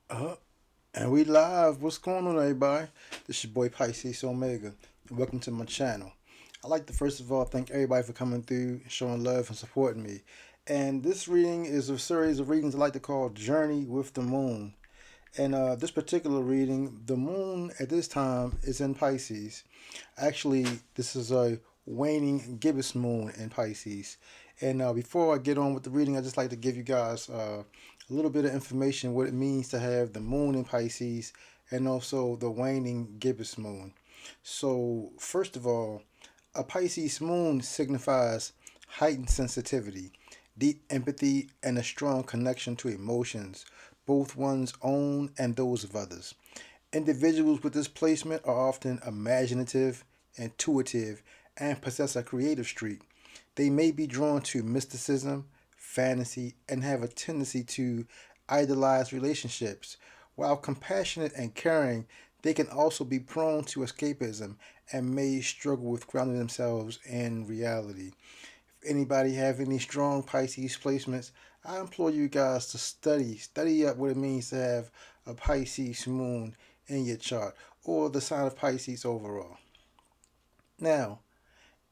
Uh, and we live. What's going on, everybody? This is your boy Pisces Omega, and welcome to my channel. I'd like to first of all thank everybody for coming through, showing love, and supporting me. And this reading is a series of readings I like to call Journey with the Moon. And this particular reading, the moon at this time is in Pisces. Actually, this is a waning gibbous moon in Pisces. And before I get on with the reading, I'd just like to give you guys a little bit of information what it means to have the moon in Pisces and also the waning gibbous moon. So, first of all, a Pisces moon signifies heightened sensitivity, deep empathy, and a strong connection to emotions, both one's own and those of others. Individuals with this placement are often imaginative, intuitive, and possess a creative streak. They may be drawn to mysticism, fantasy, and have a tendency to idolize relationships. While compassionate and caring, they can also be prone to escapism and may struggle with grounding themselves in reality. If anybody have any strong Pisces placements, I implore you guys to study up what it means to have a Pisces moon in your chart or the sign of Pisces overall. Now,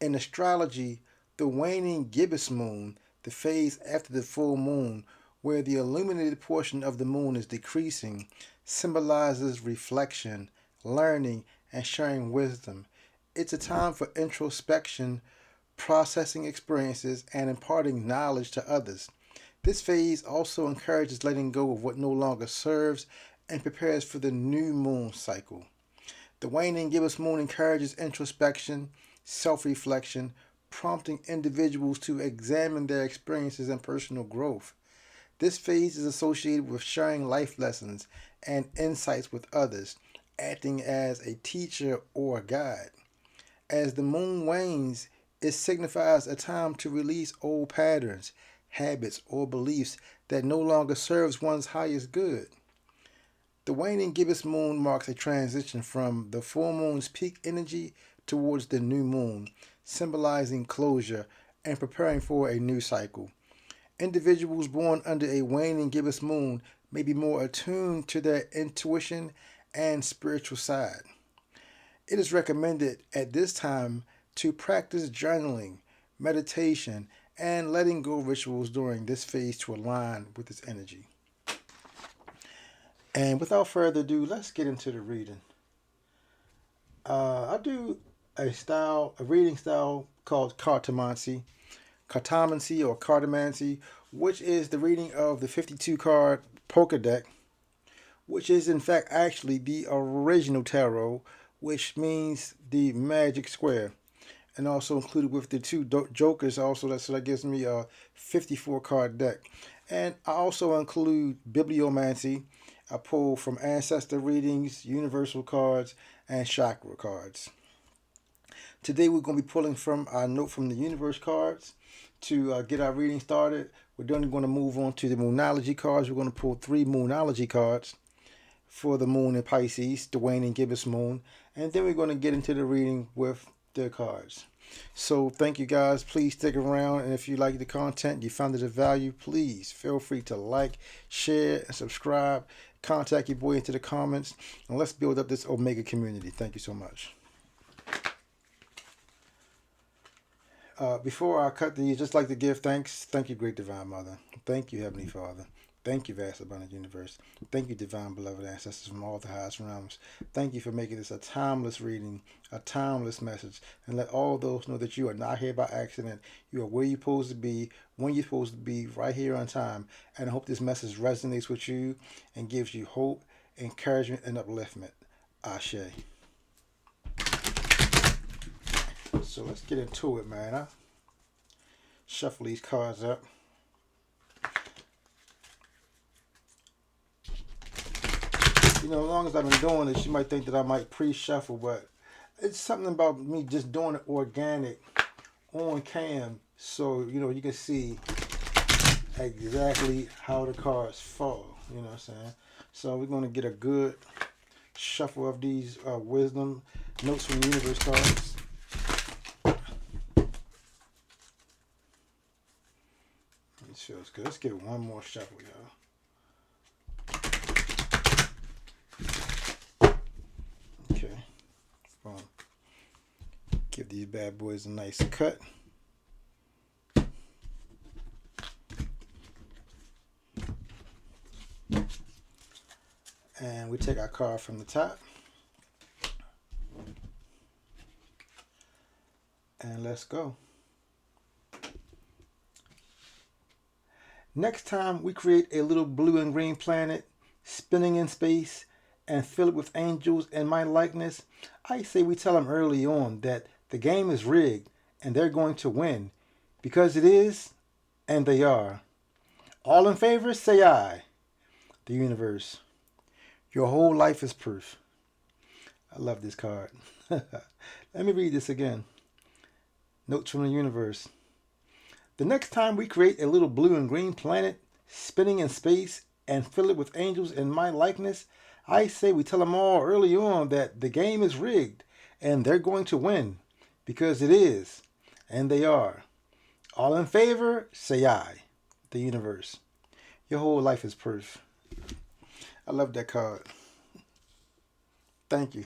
in astrology, the waning gibbous moon, the phase after the full moon, where the illuminated portion of the moon is decreasing, symbolizes reflection, learning, and sharing wisdom. It's a time for introspection, processing experiences, and imparting knowledge to others. This phase also encourages letting go of what no longer serves and prepares for the new moon cycle. The waning gibbous moon encourages introspection, self reflection, prompting individuals to examine their experiences and personal growth. This phase is associated with sharing life lessons and insights with others, acting as a teacher or a guide. As the moon wanes, it signifies a time to release old patterns, habits, or beliefs that no longer serves one's highest good. The waning gibbous moon marks a transition from the full moon's peak energy towards the new moon, symbolizing closure and preparing for a new cycle. Individuals born under a waning gibbous moon may be more attuned to their intuition and spiritual side. It is recommended at this time to practice journaling, meditation, and letting go rituals during this phase to align with its energy. And without further ado, let's get into the reading. I do a reading style called Cartomancy or Cartomancy, which is the reading of the 52 card poker deck, which is in fact actually the original tarot, which means the magic square, and also included with the two jokers. Also, that gives me a 54 card deck, and I also include bibliomancy. I pull from ancestor readings, universal cards, and chakra cards. Today we're going to be pulling from our note from the universe cards to get our reading started. We're then going to move on to the moonology cards. We're going to pull three moonology cards for the moon in Pisces, the waning gibbous moon, and then we're going to get into the reading with the cards. So thank you guys. Please stick around, and if you like the content, you found it of value, please feel free to like, share, and subscribe. Contact your boy into the comments, and let's build up this Omega community. Thank you so much. Before I cut these, just like to give thanks. Thank you, Great Divine Mother. Thank you, Heavenly Father. Thank you, vast abundant universe. Thank you, divine beloved ancestors from all the highest realms. Thank you for making this a timeless reading, a timeless message, and let all those know that you are not here by accident. You are where you're supposed to be, when you're supposed to be, right here on time. And I hope this message resonates with you and gives you hope, encouragement, and upliftment. Ashe. So let's get into it, man. I shuffle these cards up. As long as I've been doing this, you might think that I might pre-shuffle, but it's something about me just doing it organic on cam, so you can see exactly how the cards fall. You know what I'm saying? So we're going to get a good shuffle of these wisdom notes from the universe cards. It feels good. Let's get one more shuffle, y'all. Give these bad boys a nice cut. And we take our card from the top. And let's go. Next time we create a little blue and green planet spinning in space and fill it with angels in my likeness, I say we tell them early on that the game is rigged and they're going to win because it is and they are. All in favor, say aye. The universe. Your whole life is proof. I love this card. Let me read this again. Notes from the universe. The next time we create a little blue and green planet spinning in space and fill it with angels in my likeness, I say we tell them all early on that the game is rigged and they're going to win because it is and they are. All in favor, say aye. The universe. Your whole life is proof. I love that card. Thank you.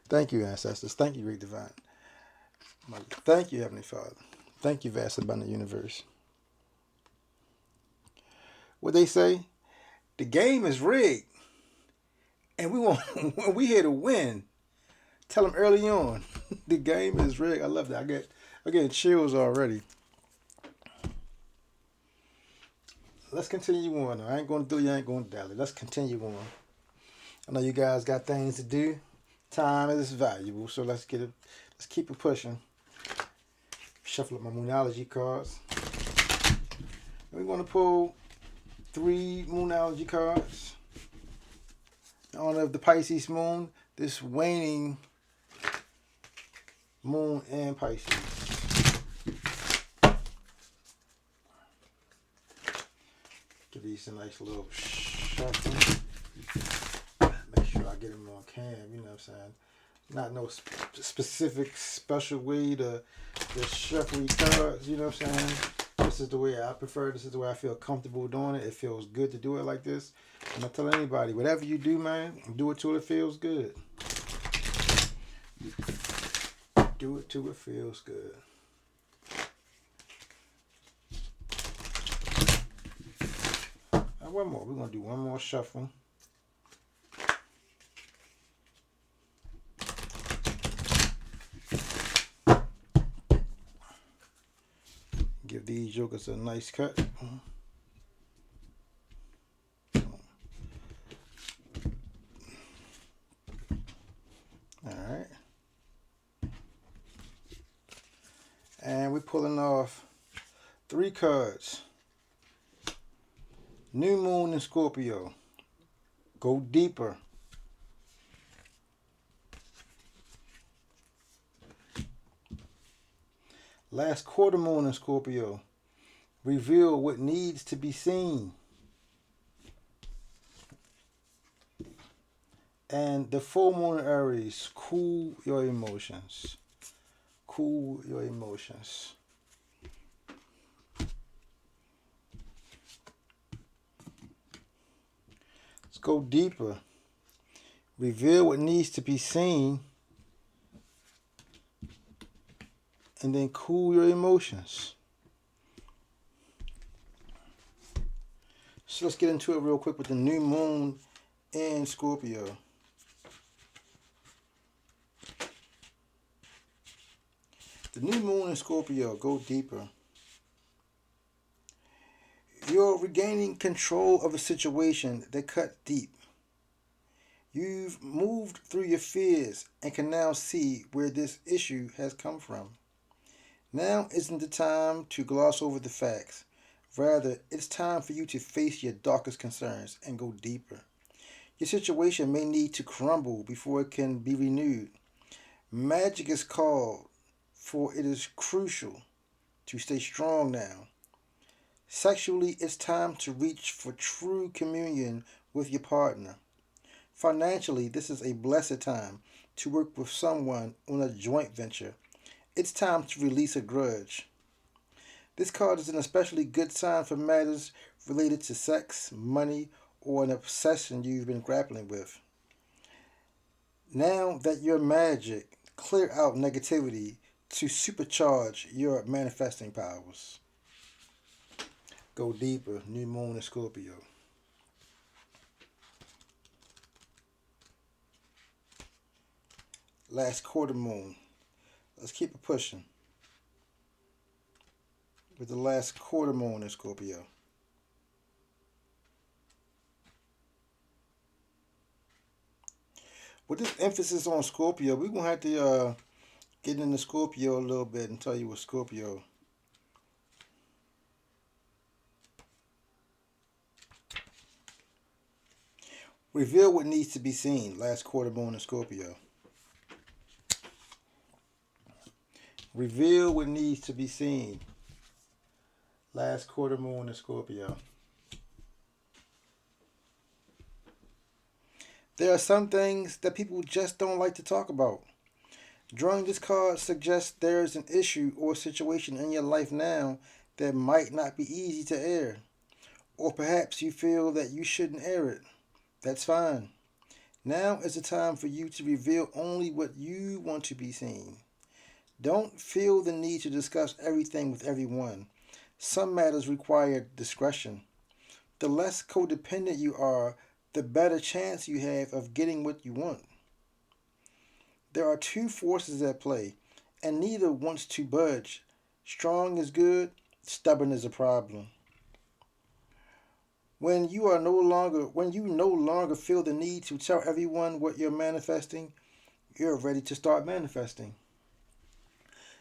Thank you, ancestors. Thank you, Great Divine. Thank you, Heavenly Father. Thank you, vast abundant universe. What they say? The game is rigged, and we here to win. Tell them early on. The game is rigged. I love that. I get chills already. Let's continue on. I ain't gonna do you ain't gonna dally. Let's continue on. I know you guys got things to do. Time is valuable, so let's get it. Let's keep it pushing. Shuffle up my Moonology cards. And we're going to pull 3 Moonology cards. In honor of the Pisces moon, this waning moon in Pisces. Give these a nice little shuffle. Make sure I get them on cam, you know what I'm saying? Not no specific special way to shuffle your cards, you know what I'm saying? This is the way I prefer. This is the way I feel comfortable doing it. It feels good to do it like this. I'm not telling anybody, whatever you do, man, do it till it feels good. Do it till it feels good. Now, one more. We're going to do one more shuffle. Give these jokers a nice cut. Alright. And we're pulling off 3 cards. New Moon in Scorpio. Go deeper. Last quarter moon in Scorpio. Reveal what needs to be seen. And the full moon in Aries. Cool your emotions. Cool your emotions. Let's go deeper. Reveal what needs to be seen. And then cool your emotions. So let's get into it real quick with the new moon in Scorpio. The new moon in Scorpio, go deeper. You're regaining control of a situation that cut deep. You've moved through your fears and can now see where this issue has come from. Now isn't the time to gloss over the facts. Rather, it's time for you to face your darkest concerns and go deeper. Your situation may need to crumble before it can be renewed. Magic is called, for it is crucial to stay strong now. Sexually, it's time to reach for true communion with your partner. Financially, this is a blessed time to work with someone on a joint venture. It's time to release a grudge. This card is an especially good sign for matters related to sex, money, or an obsession you've been grappling with. Now that your magic Clear out negativity to supercharge your manifesting powers. Go deeper, new moon in Scorpio. Last quarter moon. Let's keep it pushing with the last quarter moon in Scorpio. With this emphasis on Scorpio, we're going to have to get into Scorpio a little bit and tell you what Scorpio. Reveal what needs to be seen. Last quarter moon in Scorpio. Reveal what needs to be seen. Last quarter moon in Scorpio. There are some things that people just don't like to talk about. Drawing this card suggests there's an issue or situation in your life now that might not be easy to air. Or perhaps you feel that you shouldn't air it. That's fine. Now is the time for you to reveal only what you want to be seen. Don't feel the need to discuss everything with everyone. Some matters require discretion. The less codependent you are, the better chance you have of getting what you want. There are two forces at play, and neither wants to budge. Strong is good, stubborn is a problem. When you no longer feel the need to tell everyone what you're manifesting, you're ready to start manifesting.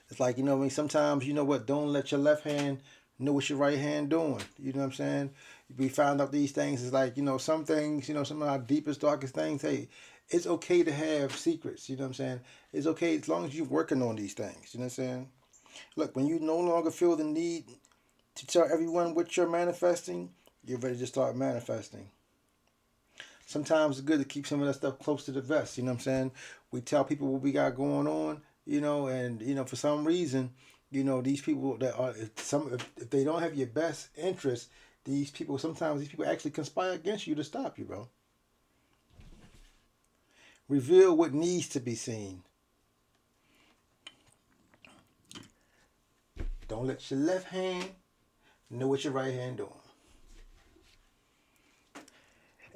It's like, sometimes, don't let your left hand know what your right hand doing. You know what I'm saying? We found out these things. It's like, some things, some of our deepest, darkest things, hey, it's okay to have secrets. You know what I'm saying? It's okay as long as you're working on these things. You know what I'm saying? Look, when you no longer feel the need to tell everyone what you're manifesting, you're ready to start manifesting. Sometimes it's good to keep some of that stuff close to the vest. You know what I'm saying? We tell people what we got going on, and for some reason, these people that are if they don't have your best interest, sometimes these people actually conspire against you to stop you, bro. Reveal what needs to be seen. Don't let your left hand know what your right hand doing.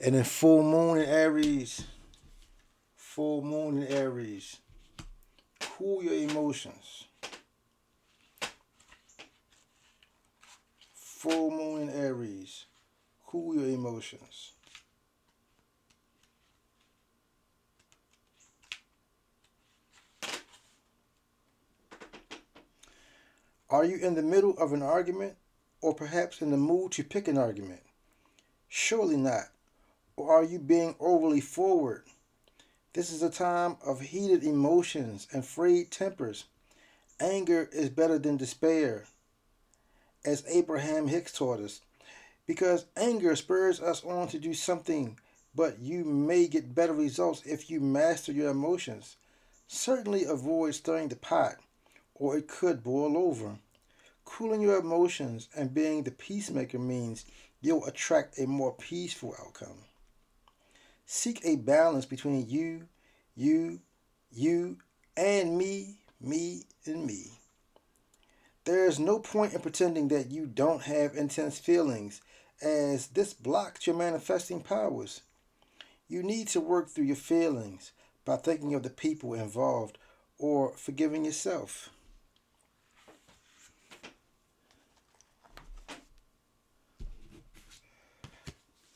And then full moon in Aries. Full moon in Aries. Cool your emotions. Full moon in Aries. Cool your emotions. Are you in the middle of an argument, or perhaps in the mood to pick an argument? Surely not. Or are you being overly forward? This is a time of heated emotions and frayed tempers. Anger is better than despair, as Abraham Hicks taught us, because anger spurs us on to do something, but you may get better results if you master your emotions. Certainly avoid stirring the pot, or it could boil over. Cooling your emotions and being the peacemaker means you'll attract a more peaceful outcome. Seek a balance between you, and me, and me. There is no point in pretending that you don't have intense feelings, as this blocks your manifesting powers. You need to work through your feelings by thinking of the people involved or forgiving yourself.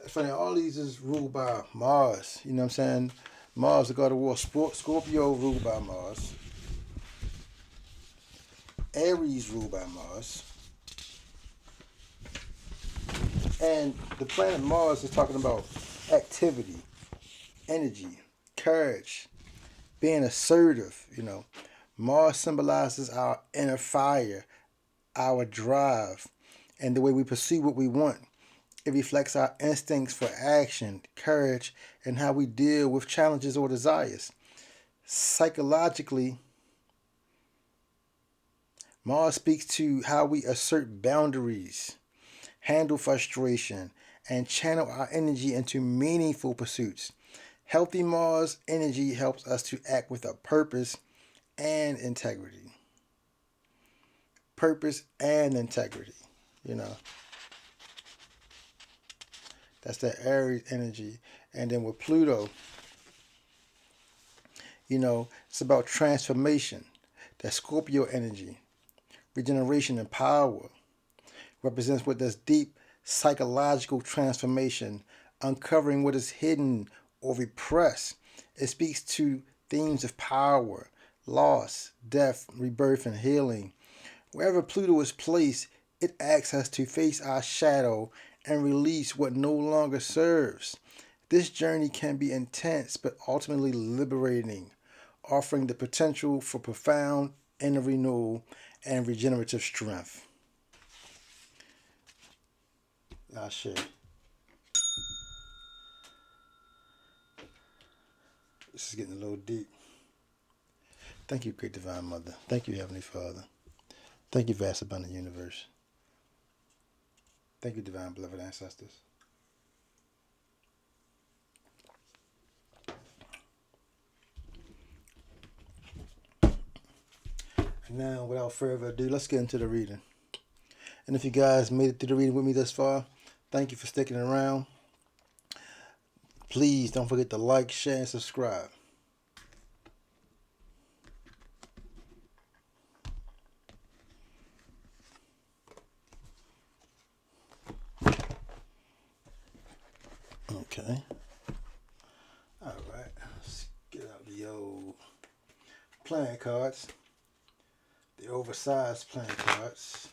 It's funny, all these is ruled by Mars. You know what I'm saying? Mars, the god of war. Scorpio ruled by Mars. Aries ruled by Mars. And the planet Mars is talking about activity, energy, courage, being assertive. Mars symbolizes our inner fire, our drive, and the way we pursue what we want. It reflects our instincts for action, courage, and how we deal with challenges or desires. Psychologically, Mars speaks to how we assert boundaries, handle frustration, and channel our energy into meaningful pursuits. Healthy Mars energy helps us to act with a purpose, and integrity. Purpose and integrity. You know, that's that Aries energy. And then with Pluto, it's about transformation. That Scorpio energy, regeneration and power, represents what this deep psychological transformation, uncovering what is hidden or repressed. It speaks to themes of power, loss, death, rebirth, and healing. Wherever Pluto is placed, it asks us to face our shadow and release what no longer serves. This journey can be intense but ultimately liberating, offering the potential for profound inner renewal and regenerative strength. I share. This is getting a little deep. Thank you, Great Divine Mother. Thank you, Heavenly Father. Thank you, Vast Abundant Universe. Thank you, Divine Beloved Ancestors. And now, without further ado, let's get into the reading. And if you guys made it through the reading with me thus far, thank you for sticking around. Please don't forget to like, share, and subscribe. Okay. All right. Let's get out the old playing cards. The oversized playing cards.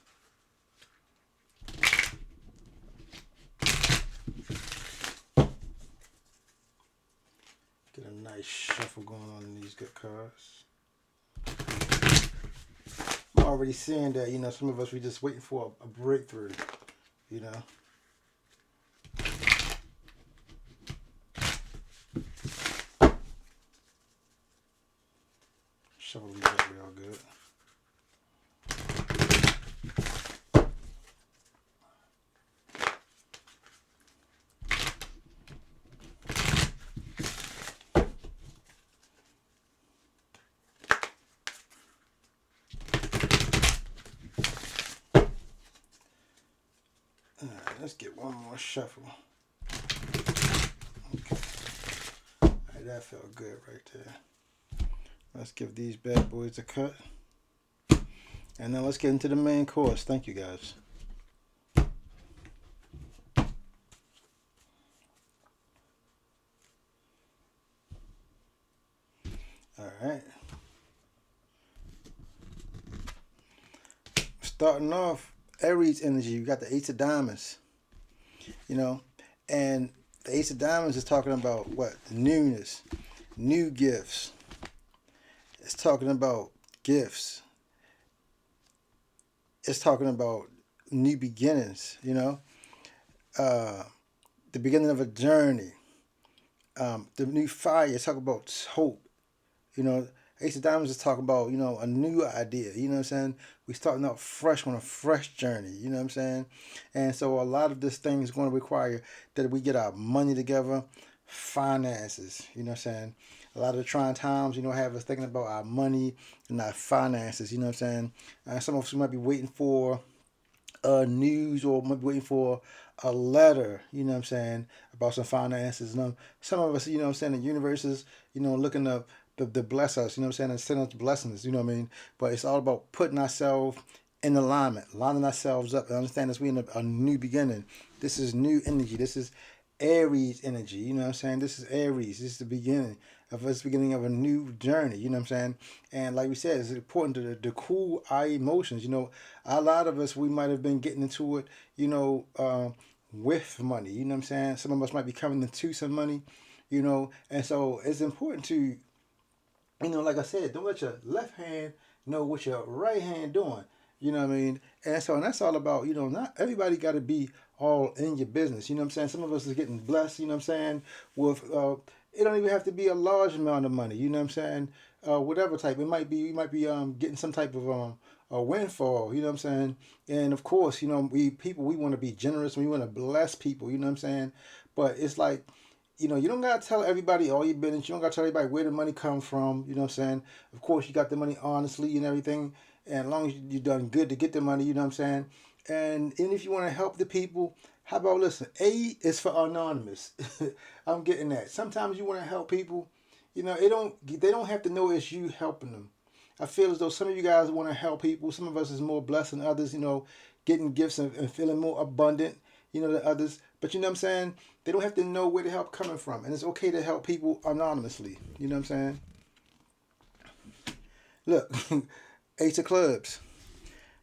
Get a nice shuffle going on in these good cards. I'm already seeing that, some of us, we just waiting for a breakthrough, Shuffle these up real good. Let's get one more shuffle. Okay. All right, that felt good right there. Let's give these bad boys a cut. And then let's get into the main course. Thank you, guys. All right. Starting off, Aries energy. You got the Ace of Diamonds. And the Ace of Diamonds is talking about what? Newness, new gifts. It's talking about gifts. It's talking about new beginnings, the beginning of a journey, the new fire. It's talking about hope, Ace of Diamonds is talking about, a new idea, you know what I'm saying? We're starting out fresh on a fresh journey, you know what I'm saying? And so a lot of this thing is going to require that we get our money together, finances, you know what I'm saying? A lot of the trying times, have us thinking about our money and our finances, you know what I'm saying? Some of us might be waiting for news or might be waiting for a letter, you know what I'm saying, about some finances. Some of us, you know what I'm saying, the universe is, looking up to bless us, you know what I'm saying, and send us blessings, you know what I mean? But it's all about putting ourselves in alignment, lining ourselves up, and understand that we're in a new beginning. This is new energy. This is Aries energy, you know what I'm saying? This is Aries. This is the beginning of us, beginning of a new journey, you know what I'm saying? And like we said, it's important to cool our emotions. A lot of us, we might have been getting into it, with money, you know what I'm saying? Some of us might be coming into some money, and so it's important to, like I said, don't let your left hand know what your right hand doing. You know what I mean? And so, and that's all about, not everybody got to be all in your business. You know what I'm saying? Some of us is getting blessed, you know what I'm saying, with, it don't even have to be a large amount of money, you know what I'm saying? Whatever type. It might be, we might be getting some type of a windfall, you know what I'm saying? And of course, we want to be generous, we want to bless people, you know what I'm saying? But it's like, You don't gotta tell everybody all your business. You don't gotta tell everybody where the money come from. You know what I'm saying? Of course, you got the money honestly and everything, and as long as you done good to get the money, you know what I'm saying. And if you want to help the people, how about listen? A is for anonymous. I'm getting that. Sometimes you want to help people. They don't have to know it's you helping them. I feel as though some of you guys want to help people. Some of us is more blessed than others. Getting gifts and feeling more abundant. Than others. But you know what I'm saying? They don't have to know where the help coming from, and it's okay to help people anonymously. You know what I'm saying? Look, Ace of Clubs.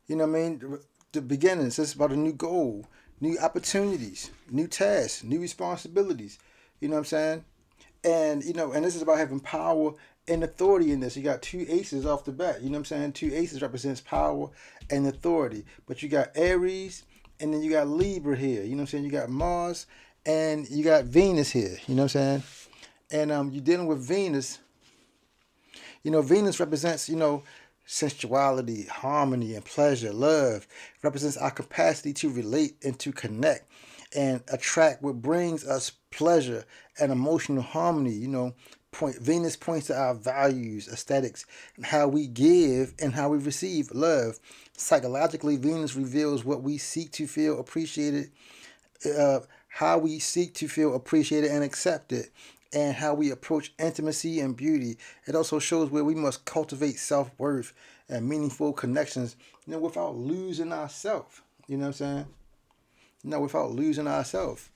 You know what I mean? The beginnings. It's about a new goal, new opportunities, new tasks, new responsibilities. You know what I'm saying? And this is about having power and authority in this. You got two aces off the bat. You know what I'm saying? Two aces represents power and authority. But you got Aries and then you got Libra here. You know what I'm saying? You got Mars and you got Venus here. You know what I'm saying? And you're dealing with Venus. Venus represents, sensuality, harmony, and pleasure, love. It represents our capacity to relate and to connect and attract what brings us pleasure and emotional harmony. Venus points to our values, aesthetics, and how we give and how we receive love. Psychologically, Venus reveals what we seek to feel appreciated, how we seek to feel appreciated and accepted, and how we approach intimacy and beauty. It also shows where we must cultivate self-worth and meaningful connections, without losing ourselves. You know what I'm saying? Without losing ourselves.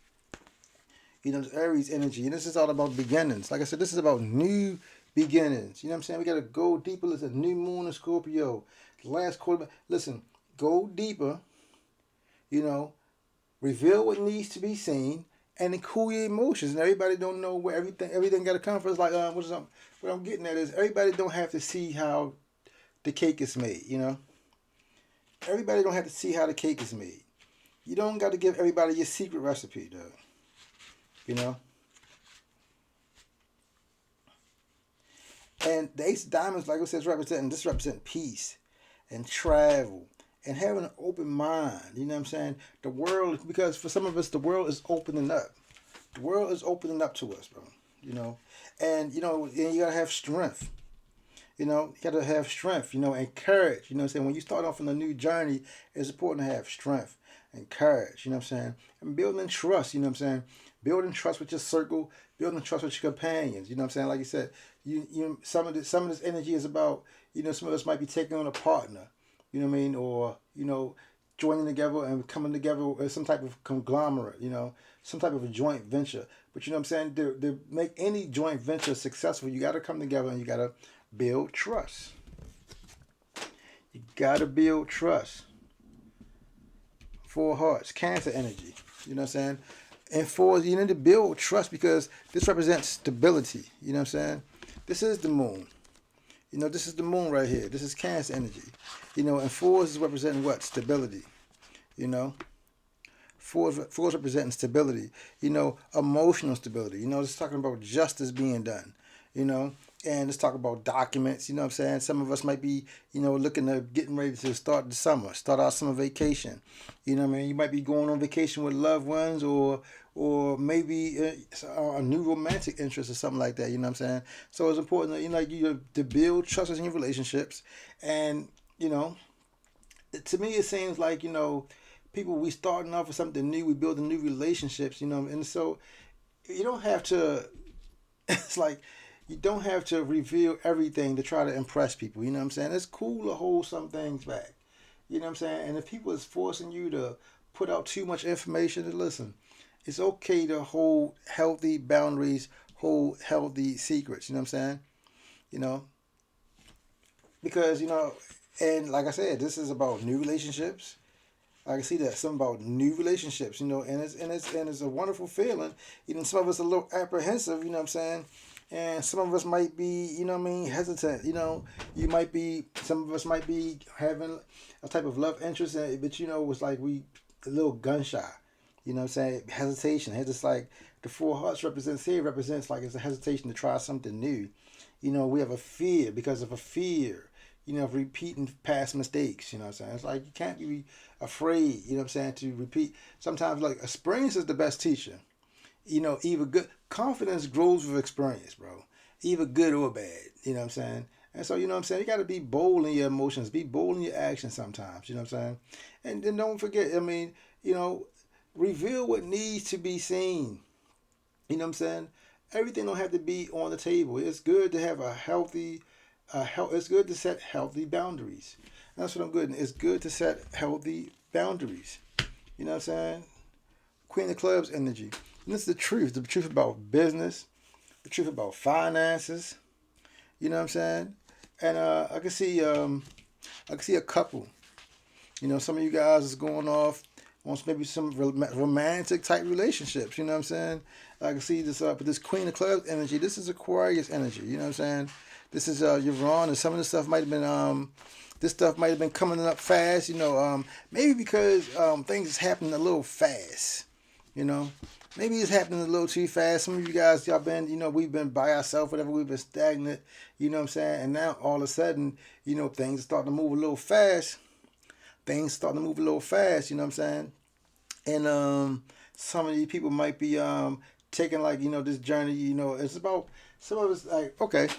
It's Aries energy, and this is all about beginnings. Like I said, this is about new beginnings. You know what I'm saying? We got to go deeper. It's a new moon in Scorpio. The last quarter. Listen, go deeper. Reveal what needs to be seen, and then cool your emotions. And everybody don't know where everything got to come from. It's like what I'm getting at is everybody don't have to see how the cake is made. Everybody don't have to see how the cake is made. You don't got to give everybody your secret recipe, though. And the Ace of Diamonds, like I said, represent peace and travel and having an open mind. You know what I'm saying? The world, because for some of us, the world is opening up. The world is opening up to us, bro. And you gotta have strength. You gotta have strength. And courage. You know what I'm saying? When you start off on a new journey, it's important to have strength and courage. You know what I'm saying? And building trust. You know what I'm saying? Building trust with your circle, building trust with your companions. You know what I'm saying? Like you said, some of this energy is about, some of us might be taking on a partner. You know what I mean? Or, joining together and coming together as some type of conglomerate, some type of a joint venture. But you know what I'm saying? To make any joint venture successful, you got to come together and you got to build trust. You got to build trust. Four Hearts, Cancer energy. You know what I'm saying? And fours, you need to build trust because this represents stability. You know what I'm saying? This is the moon. This is the moon right here. This is Cancer energy. And fours is representing what? Stability. Fours representing stability. Emotional stability. It's talking about justice being done. And let's talk about documents. You know what I'm saying? Some of us might be, getting ready to start the summer, start our summer vacation. You know what I mean? You might be going on vacation with loved ones or maybe a new romantic interest or something like that. You know what I'm saying? So it's important that, to build trust in your relationships. And, to me, it seems like, people, we starting off with something new, we building new relationships, and so you don't have to, it's like, you don't have to reveal everything to try to impress people. You know what I'm saying? It's cool to hold some things back. You know what I'm saying? And if people is forcing you to put out too much information, listen, it's okay to hold healthy boundaries, hold healthy secrets. You know what I'm saying? Because, and like I said, this is about new relationships. I can see that something about new relationships, and it's a wonderful feeling. Some of us are a little apprehensive, you know what I'm saying? And some of us might be, hesitant. Some of us might be having a type of love interest, but it's like we a little gun shy. You know what I'm saying? Hesitation. It's just like the Four Hearts represents like it's a hesitation to try something new. We have a fear because of a fear. Of repeating past mistakes, you know what I'm saying? It's like you can't be afraid, you know what I'm saying, to repeat. Sometimes, like, experience is the best teacher. Either good confidence grows with experience, bro. Either good or bad. You know what I'm saying? And so, you got to be bold in your emotions, be bold in your actions sometimes. You know what I'm saying? And then don't forget, you know, reveal what needs to be seen. You know what I'm saying? Everything don't have to be on the table. It's good to have it's good to set healthy boundaries. And that's what I'm good. It's good to set healthy boundaries. You know what I'm saying? Queen of Clubs energy. And this is the truth about business, the truth about finances. You know what I'm saying? And I can see a couple. Some of you guys is going off on maybe some romantic type relationships. You know what I'm saying? I can see this but this Queen of Clubs energy. This is Aquarius energy. You know what I'm saying? This is Uranus, and some of this stuff might have been this stuff might have been coming up fast. Maybe because things is happening a little fast. You know, maybe it's happening a little too fast. Some of you guys, y'all been, we've been by ourselves, whatever, we've been stagnant. You know what I'm saying? And now all of a sudden, things are starting to move a little fast. Things starting to move a little fast. You know what I'm saying? And some of these people might be taking like this journey. It's about some of us like okay.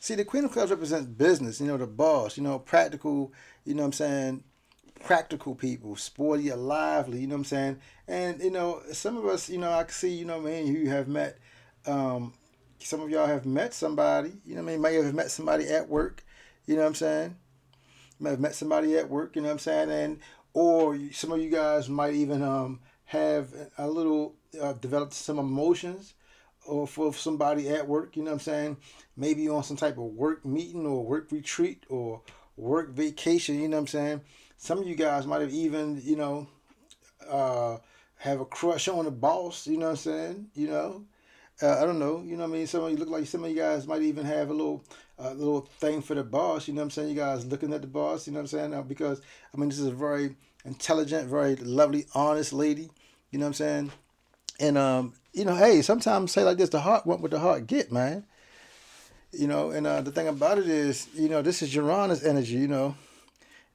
See, the Queen of Clubs represents business. The boss. Practical. You know what I'm saying? Practical people, sporty or lively. You know what I'm saying? And some of us. I can see. Man, you have met. Some of y'all have met somebody. Might have met somebody at work. You know what I'm saying? Might have met somebody at work. You know what I'm saying? And or some of you guys might even have a little developed some emotions or for somebody at work, you know what I'm saying? Maybe on some type of work meeting or work retreat or work vacation, you know what I'm saying? Some of you guys might have even, uh, have a crush on the boss, you know what I'm saying? I don't know, you know what I mean? Some of you look like some of you guys might even have a little thing for the boss, you know what I'm saying? You guys looking at the boss, you know what I'm saying? Because, this is a very intelligent, very lovely, honest lady, you know what I'm saying? And hey, sometimes say like this: the heart want what the heart get, man. And the thing about it is, this is Uranus energy,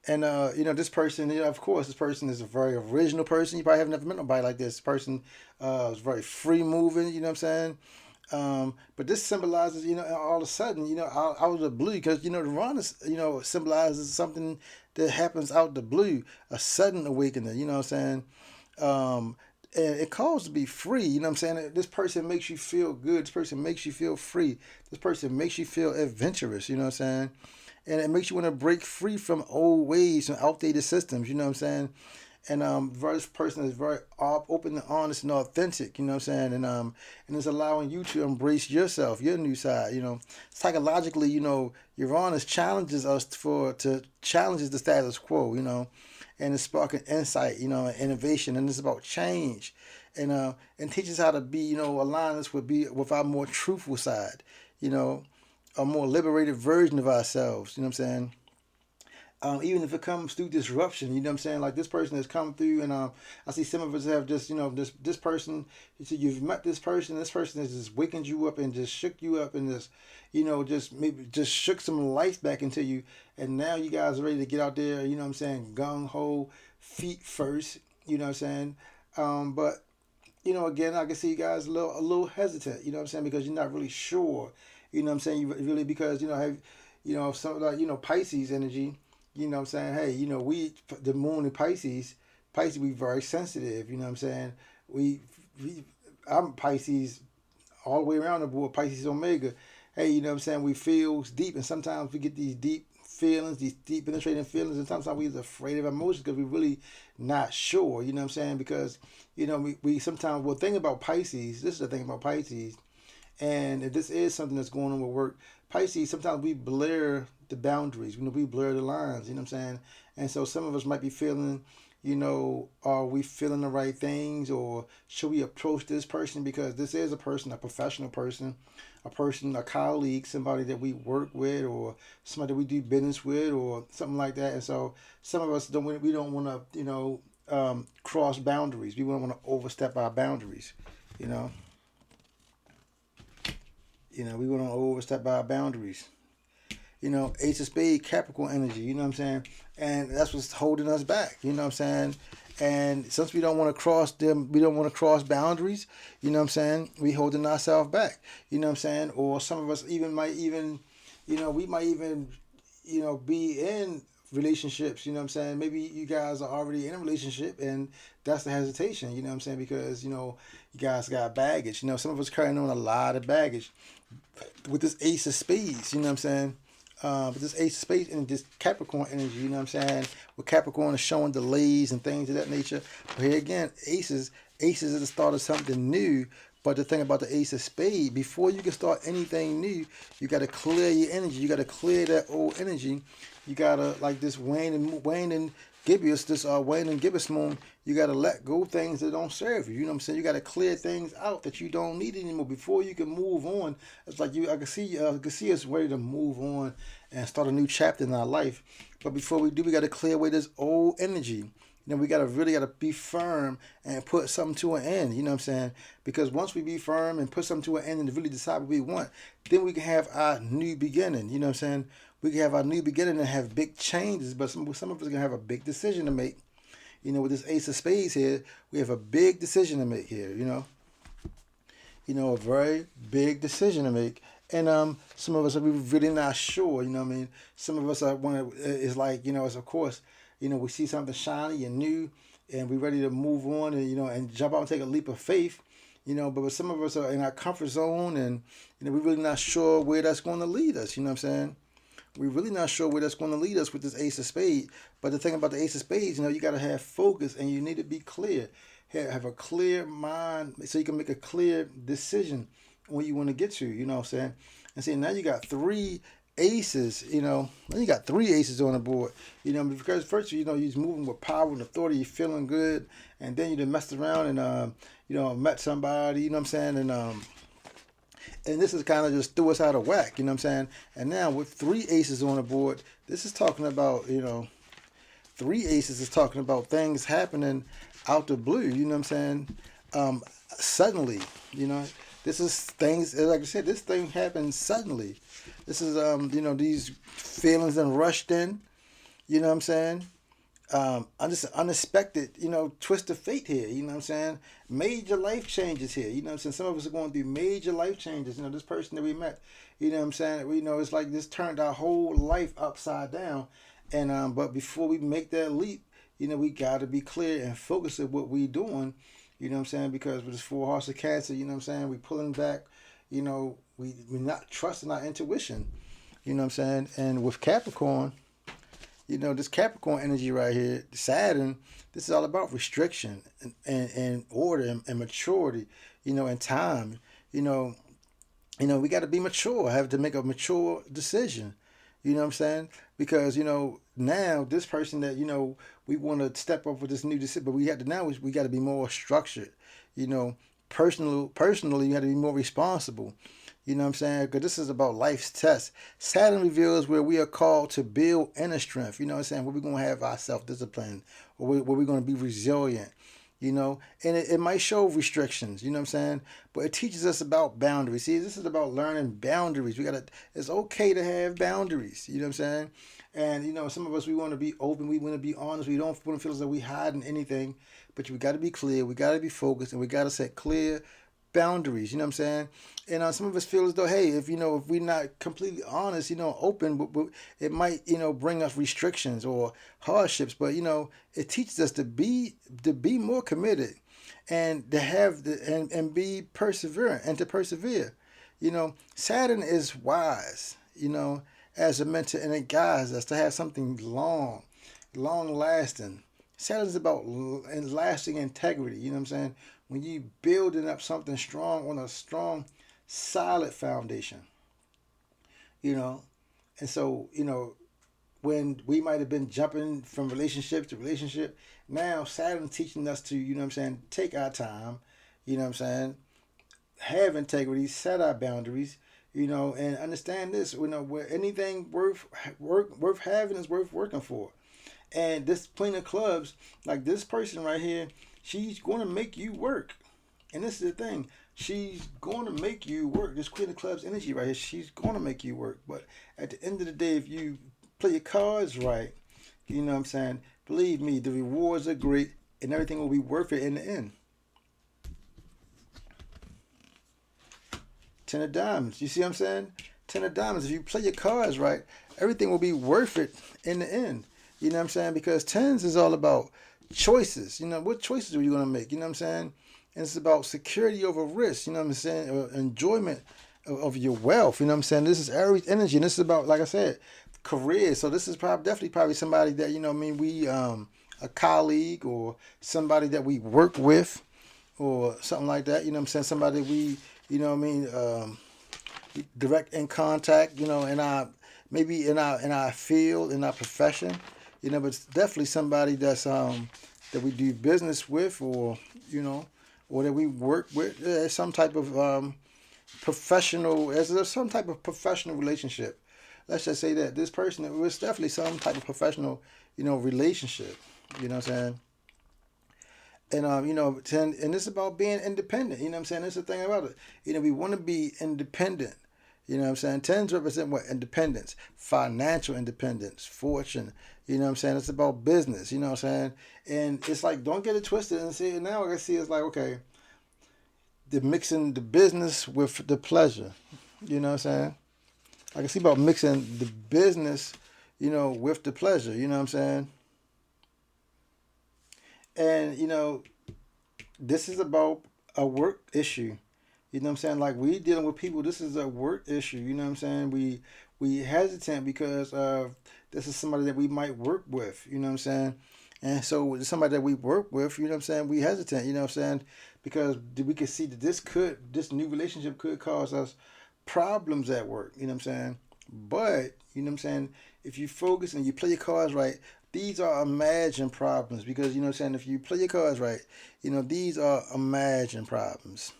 and this person, of course, this person is a very original person. You probably have never met nobody like this. This person is very free moving. You know what I'm saying? But this symbolizes, all of a sudden, out of the blue, because the Uranus, symbolizes something that happens out the blue, a sudden awakening. You know what I'm saying? And it calls to be free. You know what I'm saying? This person makes you feel good. This person makes you feel free. This person makes you feel adventurous. You know what I'm saying? And it makes you want to break free from old ways and outdated systems. You know what I'm saying? And this person is very open and honest and authentic. You know what I'm saying? And it's allowing you to embrace yourself, your new side. Psychologically, Uranus challenges us challenges the status quo. And it's sparking insight, and innovation, and it's about change, and teaches how to be, align us with our more truthful side, a more liberated version of ourselves. You know what I'm saying? Even if it comes through disruption, you know what I'm saying? Like this person has come through, and I see some of us have just, this person. You've met this person has just wakened you up and just shook you up and just, just maybe just shook some life back into you, and now you guys are ready to get out there. You know what I'm saying? Gung ho, feet first. You know what I'm saying? But again, I can see you guys a little hesitant. You know what I'm saying? Because you're not really sure. You know what I'm saying? You really because have some like Pisces energy. You know what I'm saying? Hey, the moon in Pisces, we very sensitive. You know what I'm saying? We I'm Pisces all the way around the board, Pisces Omega. Hey, you know what I'm saying? We feel deep, and sometimes we get these deep feelings, these deep penetrating feelings, and sometimes we're afraid of emotions because we're really not sure. You know what I'm saying? Because, we sometimes, well, think about Pisces, this is the thing about Pisces, and if this is something that's going on with work, Pisces, sometimes we blur the boundaries. We blur the lines. You know what I'm saying? And so some of us might be feeling, are we feeling the right things, or should we approach this person because this is a person, a professional person, a colleague, somebody that we work with, or somebody that we do business with, or something like that. And so some of us don't want to, cross boundaries. We don't want to overstep our boundaries. You know. We want to overstep our boundaries. Ace of Spades, Capricorn energy, you know what I'm saying? And that's what's holding us back, you know what I'm saying? And since we don't want to cross them, we don't want to cross boundaries, you know what I'm saying? We holding ourselves back, you know what I'm saying? Or some of us even might even, we might even, be in relationships, you know what I'm saying? Maybe you guys are already in a relationship and that's the hesitation, you know what I'm saying? Because, you guys got baggage. Some of us carrying on a lot of baggage with this ace of spades, you know what I'm saying? With this ace of spades and this Capricorn energy, you know what I'm saying? With Capricorn is showing delays and things of that nature. But here again, aces is the start of something new. But the thing about the ace of spades, before you can start anything new, you got to clear your energy. You got to clear that old energy. You got to, like this Waning Gibbous, this Waning Gibbous moon, you got to let go things that don't serve you. You know what I'm saying? You got to clear things out that you don't need anymore before you can move on. It's like I can see us ready to move on and start a new chapter in our life. But before we do, we got to clear away this old energy. We really got to be firm and put something to an end. You know what I'm saying? Because once we be firm and put something to an end and really decide what we want, then we can have our new beginning. You know what I'm saying? We can have our new beginning and have big changes. But some of us are gonna have a big decision to make. With this ace of spades here, we have a big decision to make here. A very big decision to make. And some of us are really not sure. You know what I mean? Some of us are it's like, it's of course, we see something shiny and new, and we're ready to move on and and jump out and take a leap of faith. But some of us are in our comfort zone, and we're really not sure where that's going to lead us. You know what I'm saying? We're really not sure where that's going to lead us with this ace of spades. But the thing about the ace of spades, you got to have focus and you need to be clear. Have a clear mind so you can make a clear decision where you want to get to. You know what I'm saying? And see, now you got three aces. Now you got three aces on the board. Because first, you're moving with power and authority. You're feeling good, and then you done messed around and met somebody. You know what I'm saying? And this is kind of just threw us out of whack, you know what I'm saying? And now with three aces on the board, this is talking about, three aces is talking about things happening out the blue, you know what I'm saying? Suddenly, this is things, like I said, this thing happened suddenly. This is, these feelings and rushed in, you know what I'm saying? Unexpected, twist of fate here, you know what I'm saying? Major life changes here, you know what I'm saying? Some of us are going through major life changes. This person that we met, you know what I'm saying? It's like this turned our whole life upside down. And but before we make that leap, we got to be clear and focus at what we doing, you know what I'm saying? Because with this four hearts of Cancer, you know what I'm saying? We pulling back, we're not trusting our intuition, you know what I'm saying? And with Capricorn, this Capricorn energy right here, Saturn, this is all about restriction and order and maturity, and time. We got to be mature, have to make a mature decision. You know what I'm saying? Because, now this person that, we want to step up with this new decision, but we got to be more structured. Personally, you got to be more responsible. You know what I'm saying? Because this is about life's test. Saturn reveals where we are called to build inner strength. You know what I'm saying? Where we're going to have our self-discipline, or where we're going to be resilient. And it might show restrictions, you know what I'm saying? But it teaches us about boundaries. See, this is about learning boundaries. It's okay to have boundaries, you know what I'm saying? And, some of us, we want to be open. We want to be honest. We don't want to feel as though we hiding anything. But we got to be clear. We got to be focused. And we got to set clear boundaries, you know what I'm saying? And some of us feel as though, hey, if we're not completely honest, open, but it might, bring us restrictions or hardships. But it teaches us to be more committed, and to have and be perseverant and to persevere. Saturn is wise, as a mentor, and it guides us to have something long lasting. Saturn is about lasting integrity, you know what I'm saying? When you building up something strong on a strong, solid foundation, and so, when we might have been jumping from relationship to relationship, now Saturn teaching us to, you know what I'm saying, take our time, you know what I'm saying, have integrity, set our boundaries, and understand this, where anything worth having is worth working for. And this Queen of Clubs, like this person right here, she's going to make you work. And this is the thing. She's going to make you work. This Queen of Clubs energy right here, she's going to make you work. But at the end of the day, if you play your cards right, you know what I'm saying, believe me, the rewards are great. and everything will be worth it in the end. Ten of diamonds. You see what I'm saying? Ten of diamonds. If you play your cards right, everything will be worth it in the end. You know what I'm saying? Because tens is all about choices. You know, what choices are you going to make? You know what I'm saying? And it's about security over risk. You know what I'm saying? Enjoyment of your wealth. You know what I'm saying? This is Aries energy, and this is about, like I said, career. So this is probably somebody that, you know what I mean, we a colleague or somebody that we work with or something like that. You know what I'm saying? Somebody we, you know what I mean, direct in contact, you know, in our maybe in our field, in our profession, you know, but it's definitely somebody that's that we do business with, or you know, or that we work with. Some type of professional, as there's some type of professional relationship. Let's just say that this person, it was definitely some type of professional, you know, relationship. You know what I'm saying? And you know, and it's about being independent. You know what I'm saying? That's the thing about it. You know, we want to be independent. You know what I'm saying? Tens represent what? Independence, financial independence, fortune. You know what I'm saying? It's about business. You know what I'm saying? And it's like, don't get it twisted and see. Now I see it's like, okay, the mixing the business with the pleasure. You know what I'm saying? I can see about mixing the business, you know, with the pleasure. You know what I'm saying? And you know, this is about a work issue. You know what I'm saying? Like we dealing with people, this is a work issue. You know what I'm saying? We hesitant because this is somebody that we might work with. You know what I'm saying? And so with somebody that we work with, you know what I'm saying? We hesitant. You know what I'm saying? Because we can see that this new relationship could cause us problems at work. You know what I'm saying? But you know what I'm saying? If you focus and you play your cards right, these are imagined problems, because you know what I'm saying, if you play your cards right, you know these are imagined problems.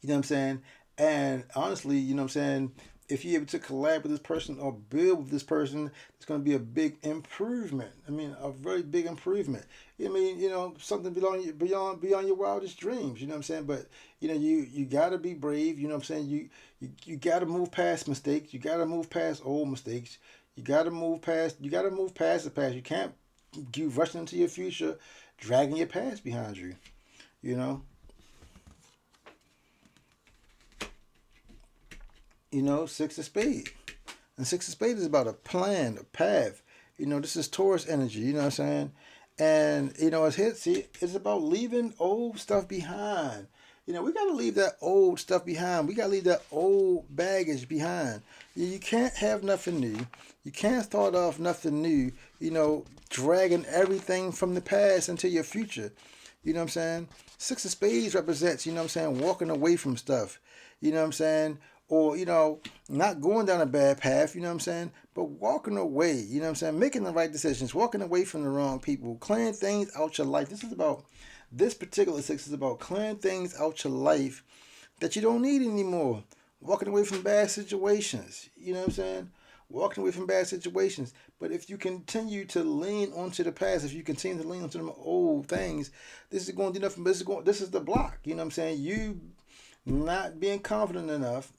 You know what I'm saying? And honestly, you know what I'm saying, if you're able to collab with this person or build with this person, it's going to be a big improvement. I mean, a very big improvement. I mean, you know, something beyond your wildest dreams. You know what I'm saying? But you know, you got to be brave. You know what I'm saying? You got to move past mistakes. You got to move past old mistakes. You got to move past. You got to move past the past. You can't keep rushing into your future, dragging your past behind you. You know. You know, six of spades. And six of spades is about a plan, a path. You know, this is Taurus energy, you know what I'm saying? And, you know, it's about leaving old stuff behind. You know, we got to leave that old stuff behind. We got to leave that old baggage behind. You can't have nothing new. You can't start off nothing new, you know, dragging everything from the past into your future. You know what I'm saying? Six of spades represents, you know what I'm saying, walking away from stuff. You know what I'm saying? Or, you know, not going down a bad path, you know what I'm saying? But walking away, you know what I'm saying? Making the right decisions, walking away from the wrong people, clearing things out your life. This particular six is about clearing things out your life that you don't need anymore. Walking away from bad situations, you know what I'm saying? Walking away from bad situations. But if you continue to lean onto the past, if you continue to lean onto them old things, this is going to do nothing. This is the block. You know what I'm saying? You not being confident enough,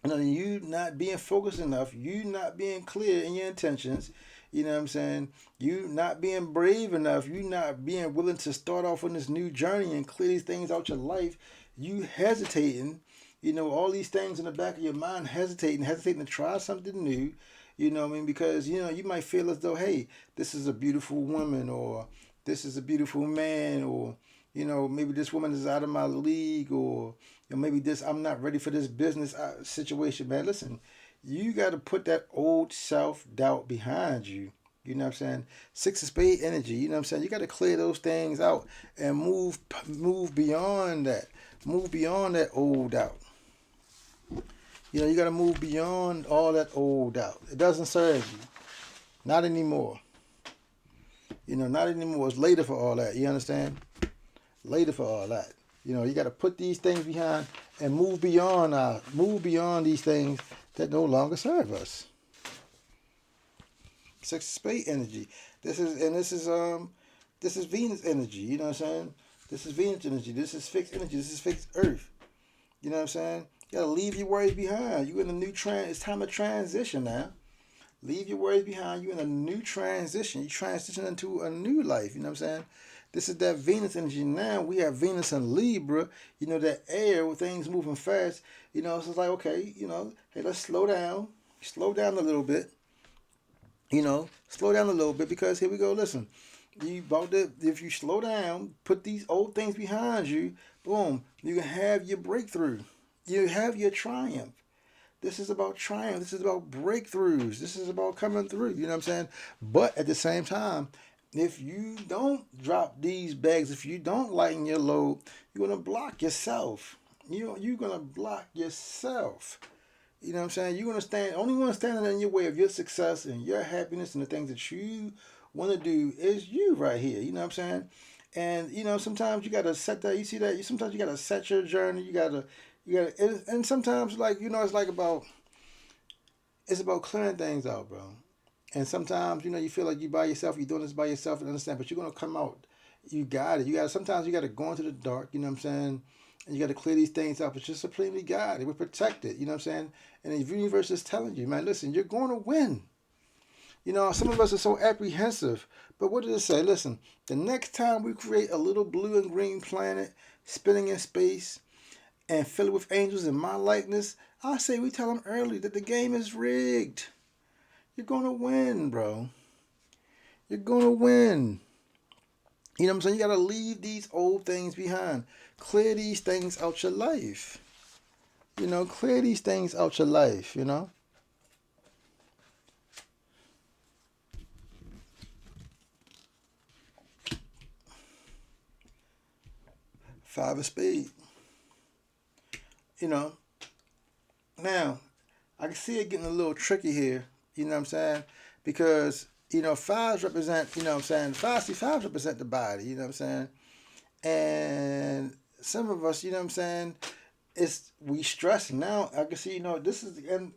you know, you not being focused enough, you not being clear in your intentions, you know what I'm saying? You not being brave enough, you not being willing to start off on this new journey and clear these things out your life, you hesitating, you know, all these things in the back of your mind, hesitating to try something new, you know what I mean? Because, you know, you might feel as though, hey, this is a beautiful woman, or this is a beautiful man, or, you know, maybe this woman is out of my league, or you know, maybe I'm not ready for this business situation, man. Listen, you got to put that old self-doubt behind you. You know what I'm saying? Six of spade energy. You know what I'm saying? You got to clear those things out and move beyond that. Move beyond that old doubt. You know, you got to move beyond all that old doubt. It doesn't serve you. Not anymore. You know, not anymore. It's later for all that. You understand? Later for all that. You know, you got to put these things behind and move beyond these things that no longer serve us. Six of spade energy. This is Venus energy. You know what I'm saying? This is Venus energy. This is fixed energy. This is fixed Earth. You know what I'm saying? You got to leave your worries behind. You in a new It's time to transition now. Leave your worries behind. You in a new transition. You transition into a new life. You know what I'm saying? This is that Venus energy. Now we have Venus in Libra, that air with things moving fast. So it's like, okay, hey, let's slow down a little bit, slow down a little bit, because here we go. Listen, if you slow down, put these old things behind you, boom, you can have your breakthrough. You have your triumph. This is about triumph. This is about breakthroughs. This is about coming through. You know what I'm saying? But at the same time, if you don't drop these bags, if you don't lighten your load, you're gonna block yourself. You're gonna block yourself. You know what I'm saying? You're gonna only one standing in your way of your success and your happiness and the things that you want to do is you right here. You know what I'm saying? And sometimes you gotta set that. You see that? Sometimes you gotta set your journey. And sometimes, like, it's about clearing things out, bro. And sometimes, you feel like you by yourself, you're doing this by yourself, and understand, but you're gonna come out. You got it. Sometimes you gotta go into the dark. You know what I'm saying? And you gotta clear these things out. But you're supremely guided. We're protected. You know what I'm saying? And the universe is telling you, man, listen, you're going to win. Some of us are so apprehensive. But what did it say? Listen, the next time we create a little blue and green planet spinning in space and fill it with angels in my likeness, I say we tell them early that the game is rigged. You're going to win, bro. You're going to win. You know what I'm saying? You got to leave these old things behind. Clear these things out your life. Clear these things out your life, Five of spades. Now, I can see it getting a little tricky here, you know what I'm saying? Because, fives represent, you know what I'm saying? Fives represent the body, you know what I'm saying? And some of us, you know what I'm saying? We stress now. I can see, this is, and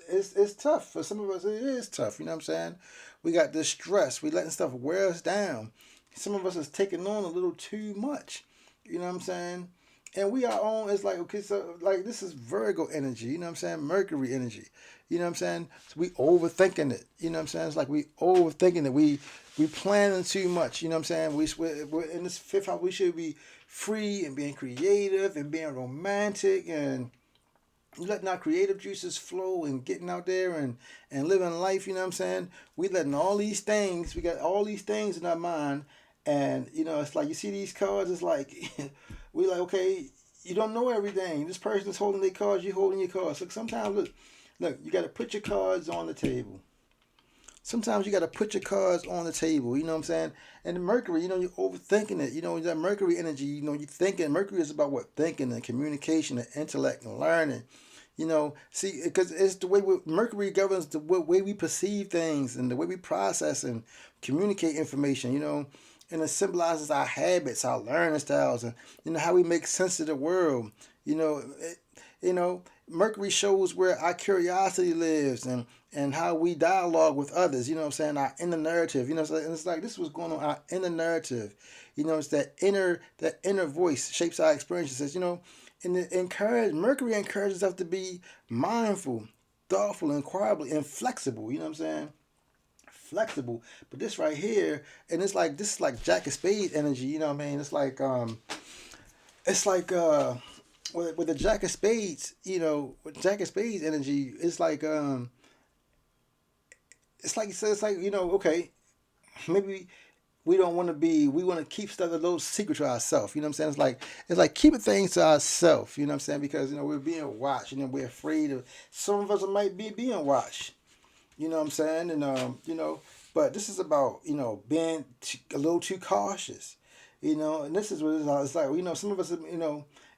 it's tough. For some of us, it is tough, you know what I'm saying? We got this stress. We letting stuff wear us down. Some of us is taking on a little too much, you know what I'm saying? And we are on, it's like, okay, so like this is Virgo energy, you know what I'm saying? Mercury energy, you know what I'm saying? So we overthinking it, you know what I'm saying? It's like we overthinking it. We planning too much, you know what I'm saying? We're in this fifth house, we should be free and being creative and being romantic and letting our creative juices flow and getting out there and living life, you know what I'm saying? We letting all these things, we got all these things in our mind. And, it's like you see these cards, it's like, we like, okay, you don't know everything. This person is holding their cards, you holding your cards. Look, sometimes, look, you got to put your cards on the table. Sometimes you got to put your cards on the table, you know what I'm saying? And the Mercury, you're overthinking it. That Mercury energy, you're thinking. Mercury is about what? Thinking and communication and intellect and learning. See, because it's the way Mercury governs the way we perceive things and the way we process and communicate information, and it symbolizes our habits, our learning styles, and how we make sense of the world. Mercury shows where our curiosity lives and how we dialogue with others. You know what I'm saying? Our inner narrative. And it's like this was going on. Our inner narrative. It's that inner voice shapes our experiences. And Mercury encourages us to be mindful, thoughtful, inquirable, and flexible. You know what I'm saying? Flexible. But this right here, and this is like Jack of Spades energy. You know what I mean? It's like with the Jack of Spades. With Jack of Spades energy, okay, maybe we don't want to be. We want to keep stuff a little secret to ourselves. You know what I'm saying? It's like keeping things to ourselves. You know what I'm saying? Because we're being watched. We're afraid of. Some of us might be being watched. You know what I'm saying? And but this is about being a little too cautious. And this is what it's like. Some of us,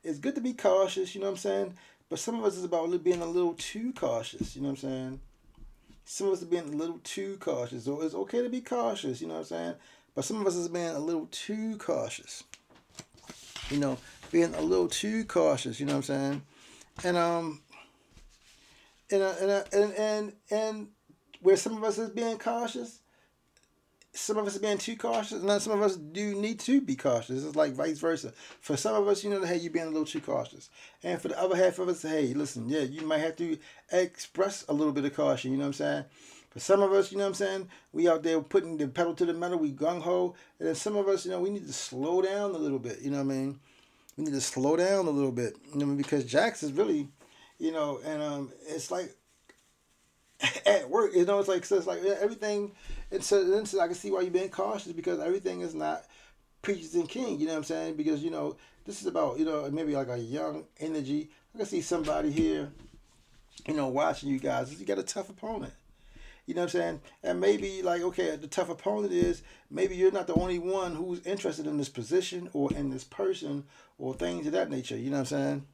it's good to be cautious. You know what I'm saying? But some of us is about being a little too cautious. You know what I'm saying? Some of us are being a little too cautious. So it's okay to be cautious. You know what I'm saying? But some of us is being a little too cautious. Being a little too cautious. You know what I'm saying? And and where some of us is being cautious, some of us are being too cautious, and then some of us do need to be cautious. It's like vice versa. For some of us, hey, you're being a little too cautious, and for the other half of us, hey, listen, yeah, you might have to express a little bit of caution. You know what I'm saying? For some of us, you know what I'm saying, we out there putting the pedal to the metal, we gung ho, and then some of us, we need to slow down a little bit. You know what I mean? We need to slow down a little bit. You know what I mean? Because Jax is really, and it's like at work. It's like so. It's like everything. And so I can see why you're being cautious because everything is not preachers and king. You know what I'm saying? Because this is about maybe like a young energy. I can see somebody here, watching you guys. You got a tough opponent. You know what I'm saying? And maybe like, okay, the tough opponent is maybe you're not the only one who's interested in this position or in this person or things of that nature. You know what I'm saying?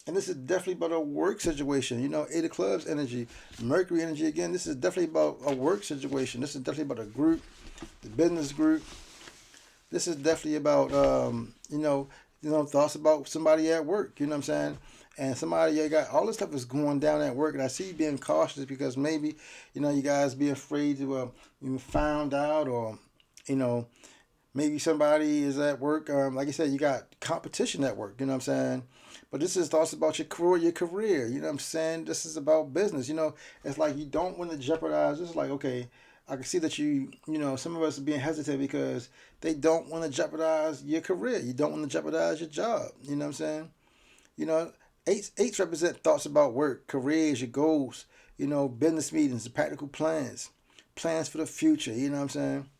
And this is definitely about a work situation. Eight of Clubs energy, Mercury energy again. This is definitely about a work situation. This is definitely about a group, the business group. This is definitely about thoughts about somebody at work. You know what I'm saying? And somebody you got all this stuff is going down at work, and I see you being cautious because maybe you guys be afraid to be found out, or maybe somebody is at work. Like I said, you got competition at work. You know what I'm saying? But this is thoughts about your career, You know what I'm saying? This is about business. It's like you don't want to jeopardize. It's like, okay, I can see that some of us are being hesitant because they don't want to jeopardize your career. You don't want to jeopardize your job. You know what I'm saying? Eights represent thoughts about work, careers, your goals, business meetings, the practical plans for the future. You know what I'm saying?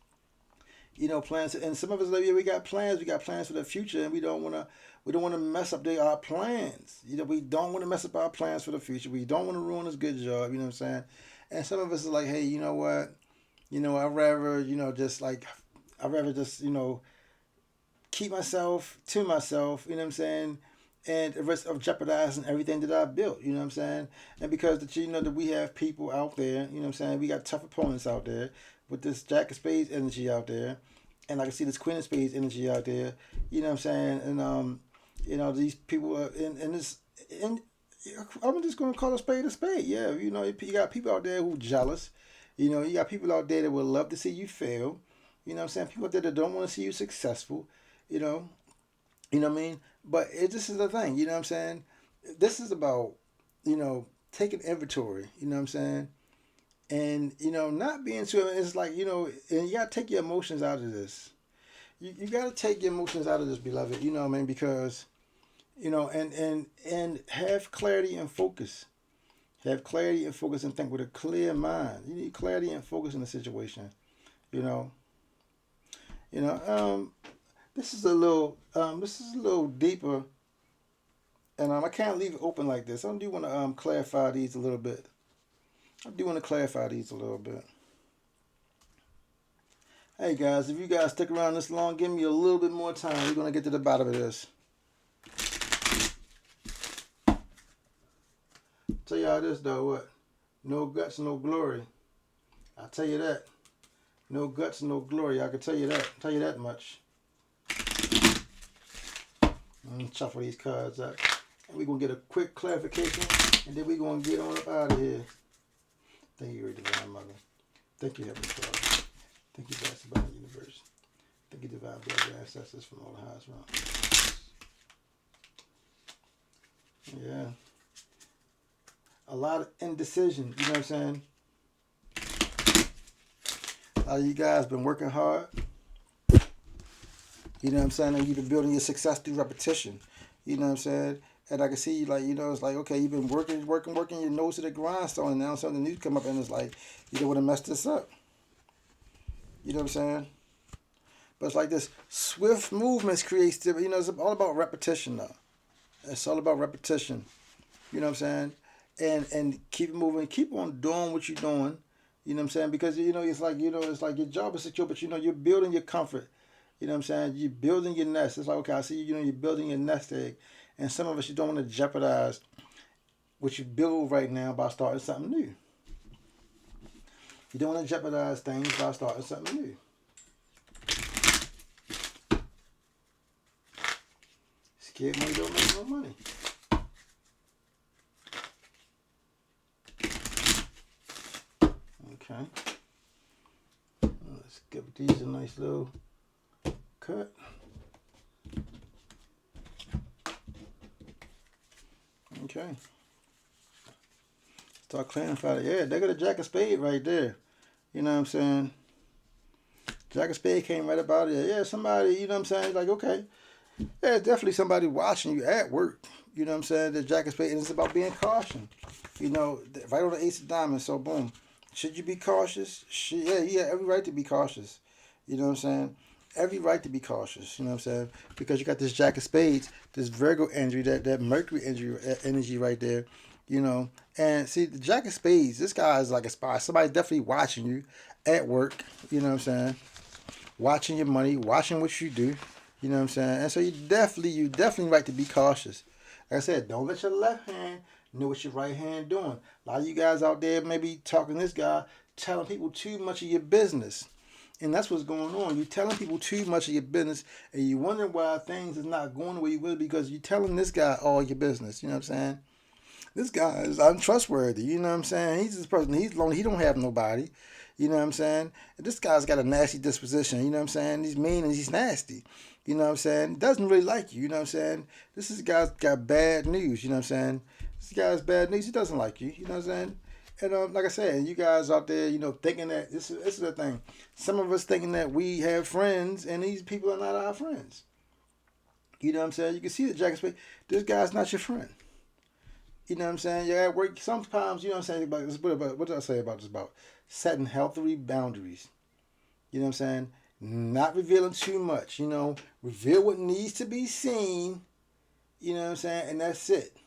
Plans, and some of us, we got plans. We got plans for the future, and we don't want to mess up our plans. We don't want to mess up our plans for the future. We don't want to ruin this good job. You know what I'm saying? And some of us are like, hey, you know what? I'd rather, I'd rather just, keep myself to myself. You know what I'm saying? And the risk of jeopardizing everything that I built. You know what I'm saying? And because that we have people out there. You know what I'm saying? We got tough opponents out there with this Jack of Spades energy out there, and I can see this Queen of Spades energy out there. You know what I'm saying? And these people are in this. In, I'm just gonna call a spade a spade. Yeah, you got people out there who jealous. You got people out there that would love to see you fail. You know what I'm saying? People out there that don't want to see you successful. You know, you know what I mean? But this is the thing. You know what I'm saying? This is about taking inventory. You know what I'm saying? And not being too. It's like and you gotta take your emotions out of this. You gotta take your emotions out of this, beloved. You know what I mean? Because and have clarity and focus. Have clarity and focus and think with a clear mind. You need clarity and focus in the situation. You know. You know. This is a little deeper, and I can't leave it open like this. I do want to clarify these a little bit. Hey guys, if you guys stick around this long, give me a little bit more time. We're gonna get to the bottom of this. Tell y'all this though, what? No guts, no glory. I'll tell you that. No guts, no glory. I can tell you that. Tell you that much. Shuffle these cards up. And we're going to get a quick clarification. And then we're going to get on up out of here. Thank you, Great Divine Mother. Thank you, Heavenly Father. Thank you, Vast Abundant Universe. Thank you, Divine Blood Ancestors from all the highest realm. Yeah. A lot of indecision. You know what I'm saying? A lot of you guys been working hard. You know what I'm saying? And you've been building your success through repetition. You know what I'm saying? And I can see, like, it's like, okay, you've been working your nose to the grindstone, and now something new come up, and it's like, you don't want to mess this up. You know what I'm saying? But it's like this swift movements creates, it's all about repetition, though. It's all about repetition. You know what I'm saying? And keep moving, keep on doing what you're doing. You know what I'm saying? Because, it's like your job is secure, but, you're building your comfort. You know what I'm saying? You're building your nest. It's like, okay, I see you're building your nest egg. And some of us, you don't want to jeopardize what you build right now by starting something new. You don't want to jeopardize things by starting something new. Scared money don't make no money. Okay. Let's give these a nice little cut. Okay. Start clarifying. Yeah, they got a Jack of Spade right there. You know what I'm saying? Jack of Spade came right about it. Yeah, somebody, you know what I'm saying? Like, okay. Yeah, definitely somebody watching you at work. You know what I'm saying? The Jack of Spades, and it's about being cautious. You know, right on the Ace of Diamonds. So boom, should you be cautious? Yeah, you have every right to be cautious. You know what I'm saying? Every right to be cautious. You know what I'm saying? Because you got this Jack of Spades, this Virgo energy, that Mercury energy right there. You know, and see the Jack of Spades. This guy is like a spy. Somebody's definitely watching you at work. You know what I'm saying? Watching your money, watching what you do. You know what I'm saying? And so you definitely right to be cautious. Like I said, don't let your left hand know what your right hand doing. A lot of you guys out there maybe talking to this guy, telling people too much of your business. And that's what's going on. You're telling people too much of your business, and you wonder why things is not going the way you will because you're telling this guy all your business. You know what I'm saying? This guy is untrustworthy. You know what I'm saying? He's this person. He's lonely. He don't have nobody. You know what I'm saying? This guy's got a nasty disposition. You know what I'm saying? He's mean and he's nasty. You know what I'm saying? Doesn't really like you. You know what I'm saying? This is guy's got bad news. You know what I'm saying? This guy's bad news. He doesn't like you. You know what I'm saying? And like I said, you guys out there, you know, thinking that this is the thing. Some of us thinking that we have friends, and these people are not our friends. You know what I'm saying? You can see the Jack of Spades. This guy's not your friend. You know what I'm saying? You're at work. Sometimes, you know what I'm saying? About this, what did I say about this? About setting healthy boundaries. You know what I'm saying? Not revealing too much. You know, reveal what needs to be seen. You know what I'm saying? And that's it.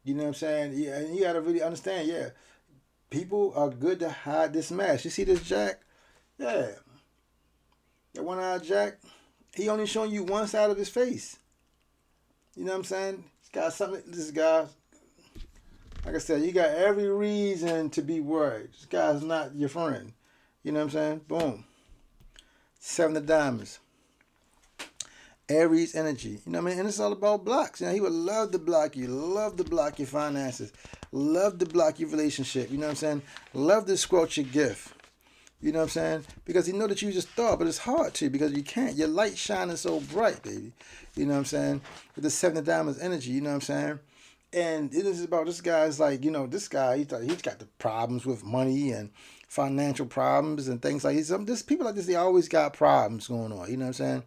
You know what I'm saying? Yeah, and you got to really understand, yeah, people are good to hide this mask. You see this Jack? Yeah. That one-eyed Jack, he only showing you one side of his face. You know what I'm saying? This guy, like I said, you got every reason to be worried. This guy's not your friend. You know what I'm saying? Boom. Seven of Diamonds. Aries energy. You know what I mean? And it's all about blocks. You know, he would love to block you, love to block your finances, love to block your relationship. You know what I'm saying? Love to squelch your gift. You know what I'm saying? Because he know that you just thought, but it's hard to because you can't. Your light shining so bright, baby. You know what I'm saying? With the Seven of Diamonds energy, you know what I'm saying? And it is about this guy's like, you know, this guy, he's got the problems with money and financial problems and things like this. This people like this, they always got problems going on. You know what I'm saying?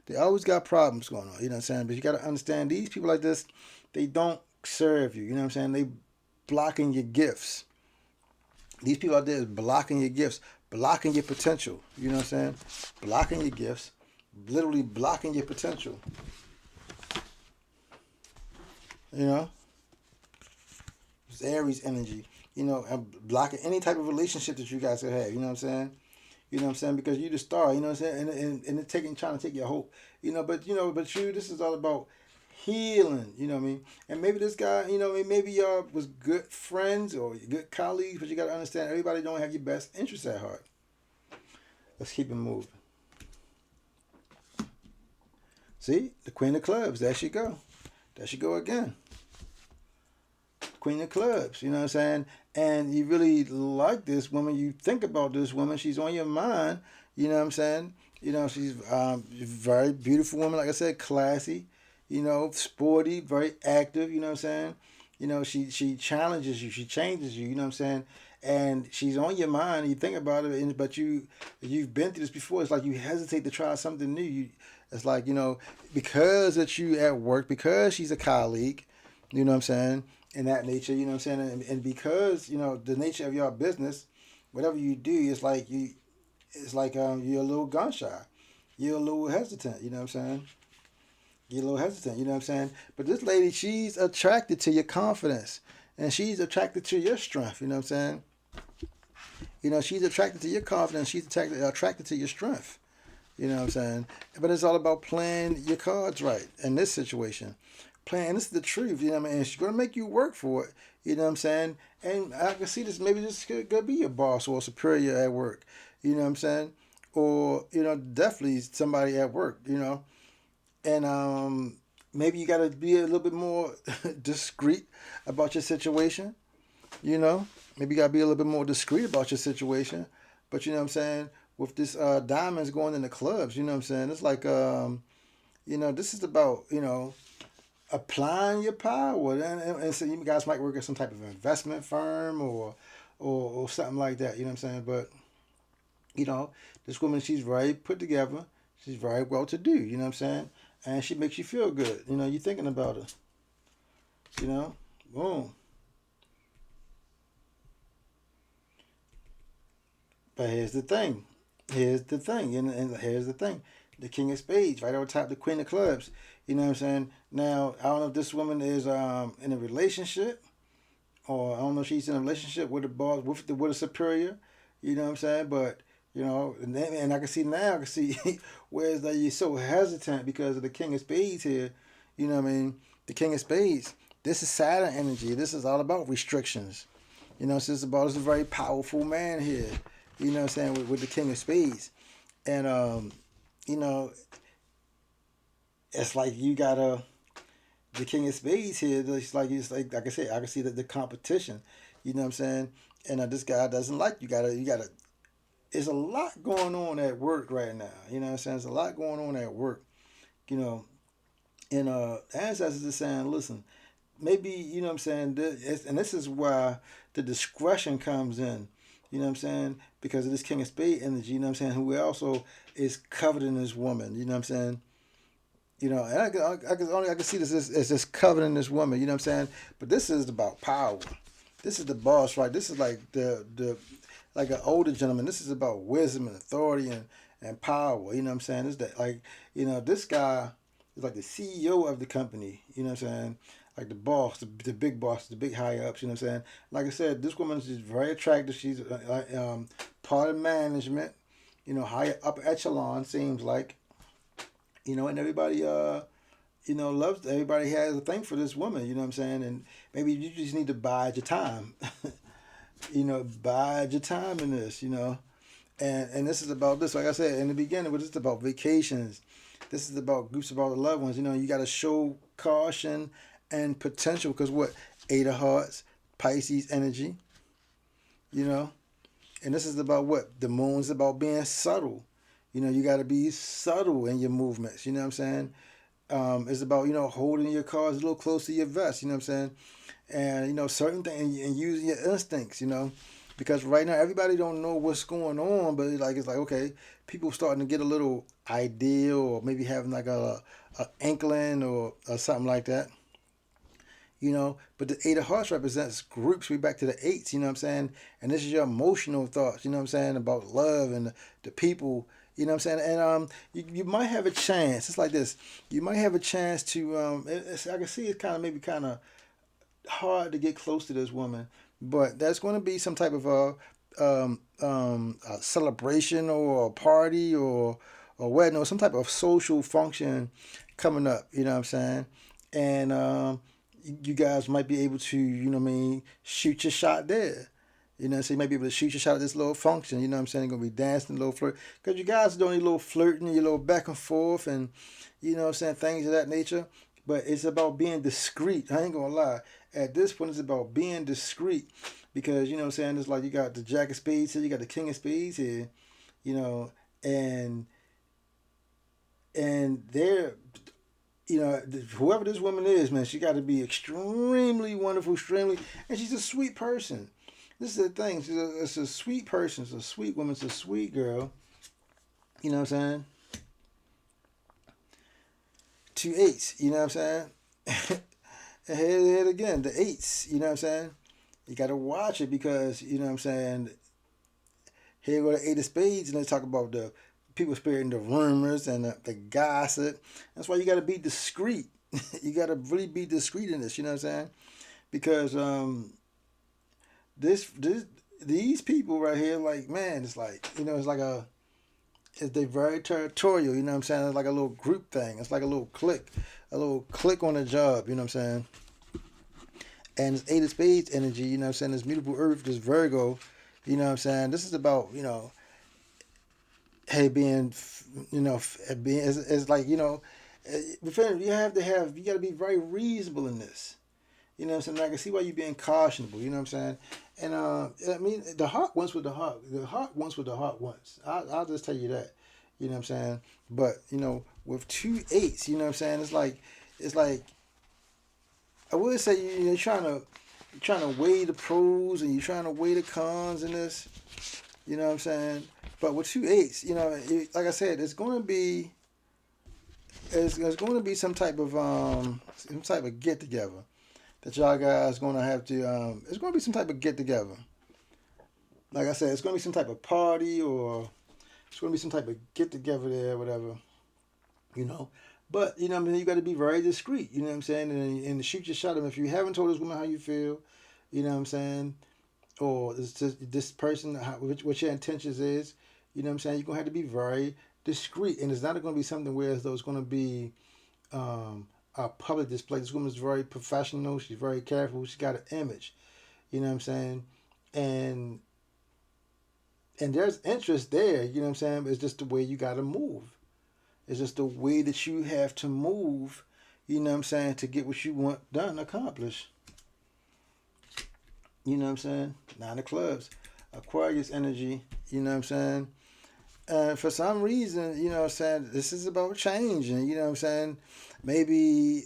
They always got problems going on. You know what I'm saying? But you got to understand these people like this, they don't serve you. You know what I'm saying? They blocking your gifts. These people out there is blocking your gifts, blocking your potential. You know what I'm saying? Blocking your gifts, literally blocking your potential. You know? It's Aries energy. You know, and blocking any type of relationship that you guys could have. You know what I'm saying? You know what I'm saying? Because you the star. You know what I'm saying? And it's trying to take your hope. You know, but this is all about healing. You know what I mean? And maybe this guy, you know, maybe y'all was good friends or good colleagues, but you got to understand everybody don't have your best interests at heart. Let's keep it moving. See, the Queen of Clubs. There she go. There she go again. Queen of Clubs, you know what I'm saying? And you really like this woman, you think about this woman, she's on your mind, you know what I'm saying? You know, she's very beautiful woman, like I said, classy, you know, sporty, very active, you know what I'm saying? You know, she challenges you, she changes you, you know what I'm saying? And she's on your mind, you think about it, but you've been through this before, it's like you hesitate to try something new. It's like, you know, because that you at work, because she's a colleague, you know what I'm saying? In that nature, you know what I'm saying? And because, you know, the nature of your business, whatever you do, it's like you're a little gun shy. You're a little hesitant, you know what I'm saying? You're a little hesitant, you know what I'm saying? But this lady, she's attracted to your confidence. And she's attracted to your strength, you know what I'm saying? You know, she's attracted to your confidence. She's attracted to your strength. You know what I'm saying? But it's all about playing your cards right in this situation. Playing, this is the truth, you know what I mean? And she's going to make you work for it, you know what I'm saying? And I can see this, maybe this could be your boss or a superior at work, you know what I'm saying? Or, you know, definitely somebody at work, you know? And maybe you got to be a little bit more discreet about your situation, you know? Maybe you got to be a little bit more discreet about your situation. But, you know what I'm saying? With this diamonds going in the clubs, you know what I'm saying? It's like, you know, this is about, you know, applying your power. And so you guys might work at some type of investment firm or something like that. You know what I'm saying? But you know, this woman, she's very put together. She's very well to do. You know what I'm saying? And she makes you feel good. You know, you're thinking about her. You know, boom. But here's the thing. Here's the thing. And here's the thing. The King of Spades, right over top, the Queen of Clubs. You know what I'm saying? Now, I don't know if this woman is in a relationship, or I don't know if she's in a relationship with a boss, with a superior. You know what I'm saying? But and I can see now, I can see whereas that you're so hesitant because of the King of Spades here. You know what I mean? The King of Spades. This is Saturn energy. This is all about restrictions. You know, so it's a very powerful man here. You know what I'm saying, with the King of Spades. And you know, it's like you got the King of Spades here. Like I said, I can see that the competition. You know what I'm saying? And this guy doesn't like you. Gotta. There's a lot going on at work right now. You know what I'm saying? There's a lot going on at work. You know, and ancestors are saying, listen, maybe you know what I'm saying, and this is why the discretion comes in. You know what I'm saying? Because of this King of Spade energy. You know what I'm saying? Who also is covered in this woman. You know what I'm saying? You know, and I can see this as this coveting this woman. You know what I'm saying? But this is about power. This is the boss, right? This is like the like an older gentleman. This is about wisdom and authority and power. You know what I'm saying? This that like this guy is like the CEO of the company. You know what I'm saying? Like the boss, the big boss, the big higher ups. You know what I'm saying? Like I said, this woman is just very attractive. She's part of management. You know, higher upper echelon seems like. You know, and everybody loves, everybody has a thing for this woman. You know what I'm saying? And maybe you just need to bide your time. Bide your time in this. And this is about this. Like I said in the beginning, but it's about vacations. This is about groups of all the loved ones. You got to show caution and potential because what? Eight of Hearts, Pisces energy. You know, and this is about what? The moon's about being subtle. You got to be subtle in your movements. You know what I'm saying? It's about holding your cards a little close to your vest. You know what I'm saying? And certain things and using your instincts. Because right now everybody don't know what's going on, but it's like okay, people starting to get a little idea or maybe having like a inkling or something like that. But the Eight of Hearts represents groups. We back to the eights. You know what I'm saying? And this is your emotional thoughts. You know what I'm saying about love and the people. You know what I'm saying? And you might have a chance. It's like this. You might have a chance to. I can see it's kind of hard to get close to this woman, but that's going to be some type of a celebration or a party or wedding or some type of social function coming up. You know what I'm saying? And you guys might be able to, shoot your shot there. So you might be able to shoot your shot at this little function. You know what I'm saying? You're going to be dancing, a little flirt. Because you guys are doing a little flirting, your little back and forth, and, things of that nature. But it's about being discreet. I ain't going to lie. At this point, it's about being discreet. Because, it's like you got the Jack of Spades here, you got the King of Spades here, and they're whoever this woman is, man, she got to be extremely wonderful, and she's a sweet person. This is the thing. It's a sweet person. It's a sweet woman. It's a sweet girl. You know what I'm saying? Two eights. You know what I'm saying? And here again, the eights. You know what I'm saying? You got to watch it because, you know what I'm saying, here go the Eight of Spades, and they talk about the people spreading the rumors and the gossip. That's why you got to be discreet. You got to really be discreet in this. You know what I'm saying? Because this these people right here, like man, it's like they're very territorial. You know what I'm saying? It's like a little group thing. It's like a little click on the job. You know what I'm saying? And it's Eight of Spades energy. You know what I'm saying? This mutable Earth, this Virgo. You know what I'm saying? This is about hey, being, being, it's like, you got to be very reasonable in this. You know what I'm saying? I can see why you're being cautionable. You know what I'm saying? And I mean, the heart wants what the heart wants what the heart wants. I'll just tell you that. You know what I'm saying? But with two eights, you know what I'm saying? It's like I would say you're trying to weigh the pros and you're trying to weigh the cons in this. You know what I'm saying? But with two eights, like I said, it's going to be some type of get together that y'all guys going to have to. It's going to be some type of get together. Like I said, it's going to be some type of party or it's going to be some type of get together there, whatever. You know. But I mean, you got to be very discreet. You know what I'm saying? And shoot your shot. If you haven't told this woman how you feel, you know what I'm saying, or this person, what your intentions is, you know what I'm saying, you're gonna have to be very discreet, and it's not going to be something where as though it's going to be a public display. This woman's very professional. She's very careful. She's got an image. You know what I'm saying, and there's interest there. You know what I'm saying. It's just the way you got to move. It's just the way that you have to move. You know what I'm saying, to get what you want done, accomplished. You know what I'm saying? Nine of clubs. Aquarius energy. You know what I'm saying? For some reason, you know what I'm saying, this is about changing. You know what I'm saying? Maybe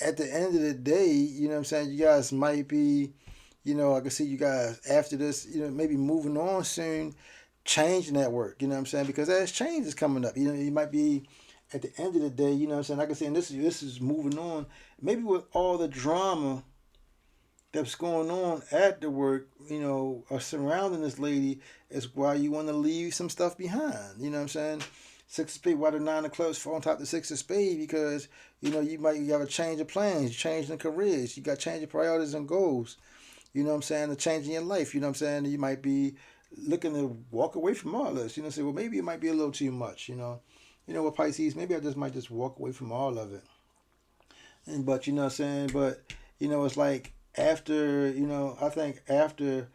at the end of the day, you know what I'm saying, you guys might be, I can see you guys after this, maybe moving on soon, changing that work. You know what I'm saying? Because as change is coming up, you might be at the end of the day, you know what I'm saying? I can see, and this is moving on. Maybe with all the drama that's going on at the work, or surrounding this lady, is why you want to leave some stuff behind. You know what I'm saying? Six of Spades, why the Nine of Clubs fall on top of the Six of Spades? Because, you have a change of plans, changing careers, you got changing priorities and goals. You know what I'm saying? A change in your life. You know what I'm saying? You might be looking to walk away from all this. Say, well, maybe it might be a little too much. With Pisces, maybe I might just walk away from all of it. But you know what I'm saying? But it's like after I think after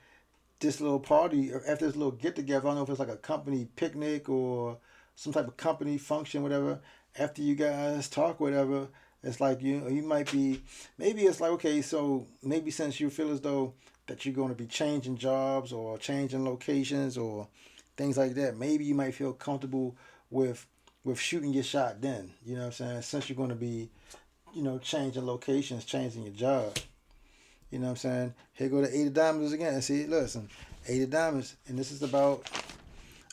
this little party or after this little get together, I don't know if it's like a company picnic or some type of company function, whatever. After you guys talk, whatever, it's like you might be, maybe it's like, okay, so maybe since you feel as though that you're going to be changing jobs or changing locations or things like that, maybe you might feel comfortable with shooting your shot then. You know what I'm saying? Since you're going to be changing locations, changing your job. You know what I'm saying? Here go the Eight of Diamonds again. See, listen, Eight of Diamonds, and this is about,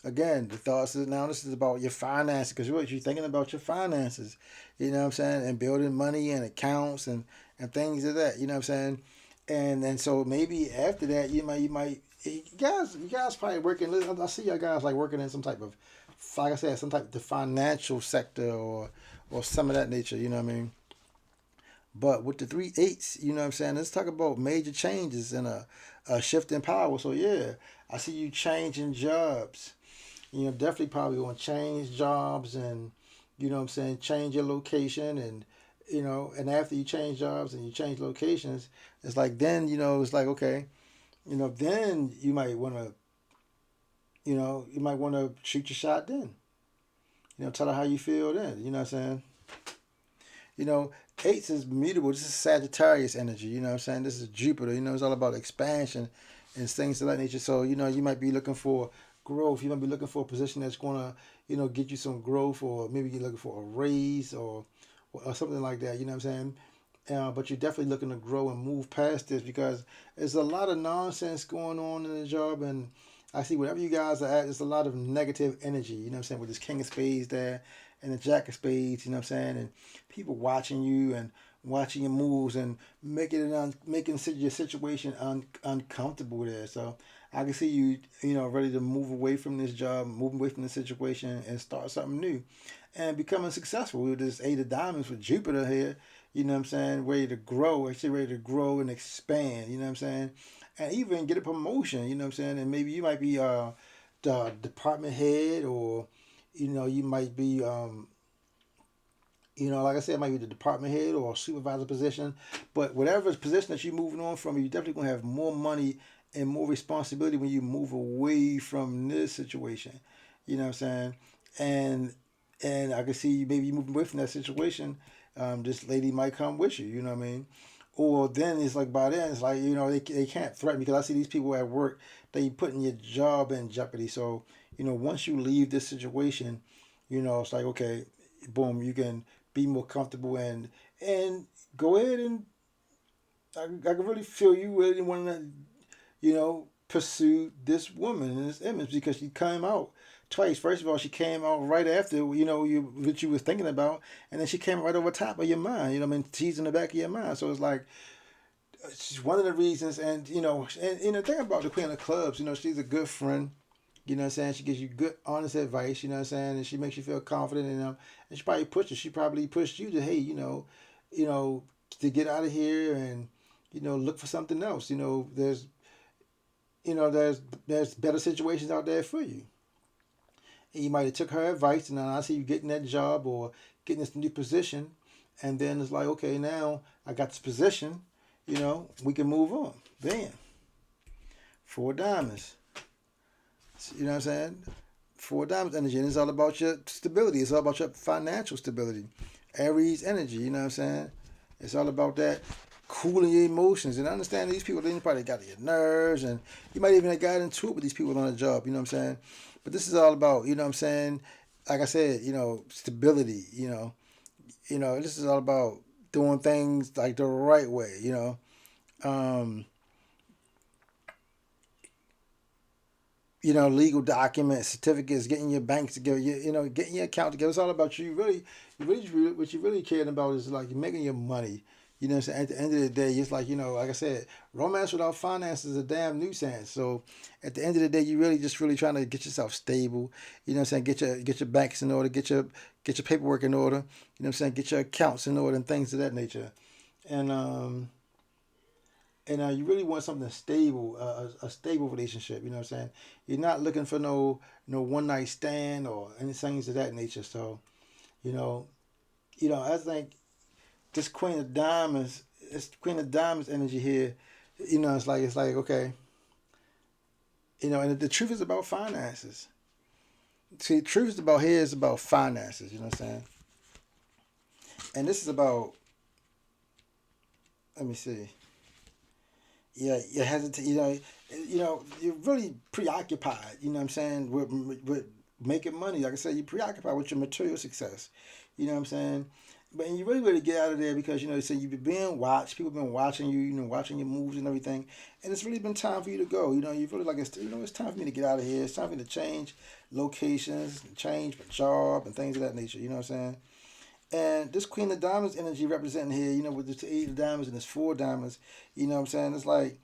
again, the thoughts is now this is about your finances, because what you're thinking about your finances. You know what I'm saying? And building money and accounts and things of that. You know what I'm saying? And so maybe after that you guys probably working. I see you guys like working in some type of, like I said, some type of the financial sector or some of that nature. You know what I mean? But with the three eights, you know what I'm saying? Let's talk about major changes and a shift in power. So yeah, I see you changing jobs. Definitely probably going to change jobs and, you know what I'm saying, change your location and after you change jobs and you change locations, it's like then, it's like, okay, then you might want to shoot your shot then. Tell her how you feel then. You know what I'm saying? You know, eights is mutable. This is Sagittarius energy. You know what I'm saying? This is Jupiter. It's all about expansion and things of that nature. So, you might be looking for growth. You might be looking for a position that's going to, get you some growth, or maybe you're looking for a raise or something like that. You know what I'm saying? But you're definitely looking to grow and move past this, because there's a lot of nonsense going on in the job. And I see wherever you guys are at, there's a lot of negative energy. You know what I'm saying? With this King of Spades there and the Jack of Spades, you know what I'm saying? And people watching you and watching your moves and making your situation uncomfortable there. So I can see you, ready to move away from this job, move away from the situation, and start something new, and becoming successful with this Eight of Diamonds with Jupiter here. You know what I'm saying? Ready to grow, actually ready to grow and expand. You know what I'm saying? And even get a promotion. You know what I'm saying? And maybe you might be the department head, or you might be like I said, it might be the department head or a supervisor position. But whatever position that you're moving on from, you're definitely going to have more money and more responsibility when you move away from this situation. You know what I'm saying? And I can see maybe you moving away from that situation. This lady might come with you. You know what I mean? Or then it's like by then it's like they can't threaten, because I see these people at work, they putting your job in jeopardy. So once you leave this situation, it's like, okay, boom, you can be more comfortable, And go ahead and I can really feel you really want to, pursue this woman in this image because she came out twice. First of all, she came out right after, what you was thinking about, and then she came right over top of your mind. She's in the back of your mind. So it's like, she's one of the reasons, and, the thing about the Queen of Clubs, she's a good friend. You know what I'm saying? She gives you good, honest advice, you know what I'm saying? And she makes you feel confident in them. And she probably pushed you to, hey, you know, to get out of here and, look for something else. There's better situations out there for you. And you might have took her advice, and then I see you getting that job or getting this new position, and then it's like, okay, now I got this position, we can move on. Bam, 4 diamonds. You know what I'm saying? 4 diamonds energy, and it's all about your stability. It's all about your financial stability. Aries energy, you know what I'm saying? It's all about that cooling your emotions. And I understand these people, they probably got your nerves, and you might even have got into it with these people on the job, you know what I'm saying? But this is all about, you know what I'm saying? Like I said, stability, this is all about doing things like the right way, Um, legal documents, certificates, getting your banks together, getting your account together. It's all about you. What you really caring about is like making your money. You know what I'm saying? At the end of the day, it's like, like I said, romance without finance is a damn nuisance. So at the end of the day, you really just really trying to get yourself stable. You know what I'm saying? Get your banks in order, get your paperwork in order. You know what I'm saying? Get your accounts in order and things of that nature. And you really want something stable, a stable relationship. You know what I'm saying? You're not looking for no one night stand or any things of that nature. So, you know, I think this Queen of Diamonds energy here. It's like okay, and the truth is about finances. See, the truth is about here is about finances. You know what I'm saying? And this is about. Let me see. Yeah, you hesitate. You're really preoccupied. You know what I'm saying with making money. Like I said, you're preoccupied with your material success. You know what I'm saying. But you really ready to get out of there because so you've been being watched. People have been watching you. Watching your moves and everything. And it's really been time for you to go. You really like it's time for me to get out of here. It's time for me to change locations, change my job, and things of that nature. You know what I'm saying. And this Queen of Diamonds energy representing here, with the 8 of diamonds and this 4 diamonds, you know what I'm saying? It's like,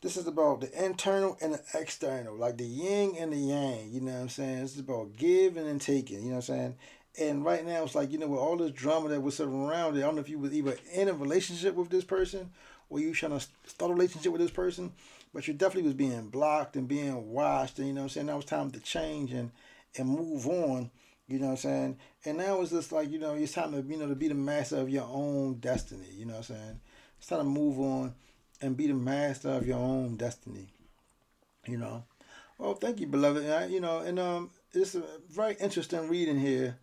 this is about the internal and the external, like the yin and the yang, you know what I'm saying? This is about giving and taking, you know what I'm saying? And right now, it's like, with all this drama that was around it, I don't know if you was either in a relationship with this person or you trying to start a relationship with this person, but you definitely was being blocked and being watched, and, you know what I'm saying? Now it's time to change and move on. You know what I'm saying? And now it's just like, it's time to, to be the master of your own destiny. You know what I'm saying? It's time to move on and be the master of your own destiny. You know? Well, thank you, beloved. It's a very interesting reading here.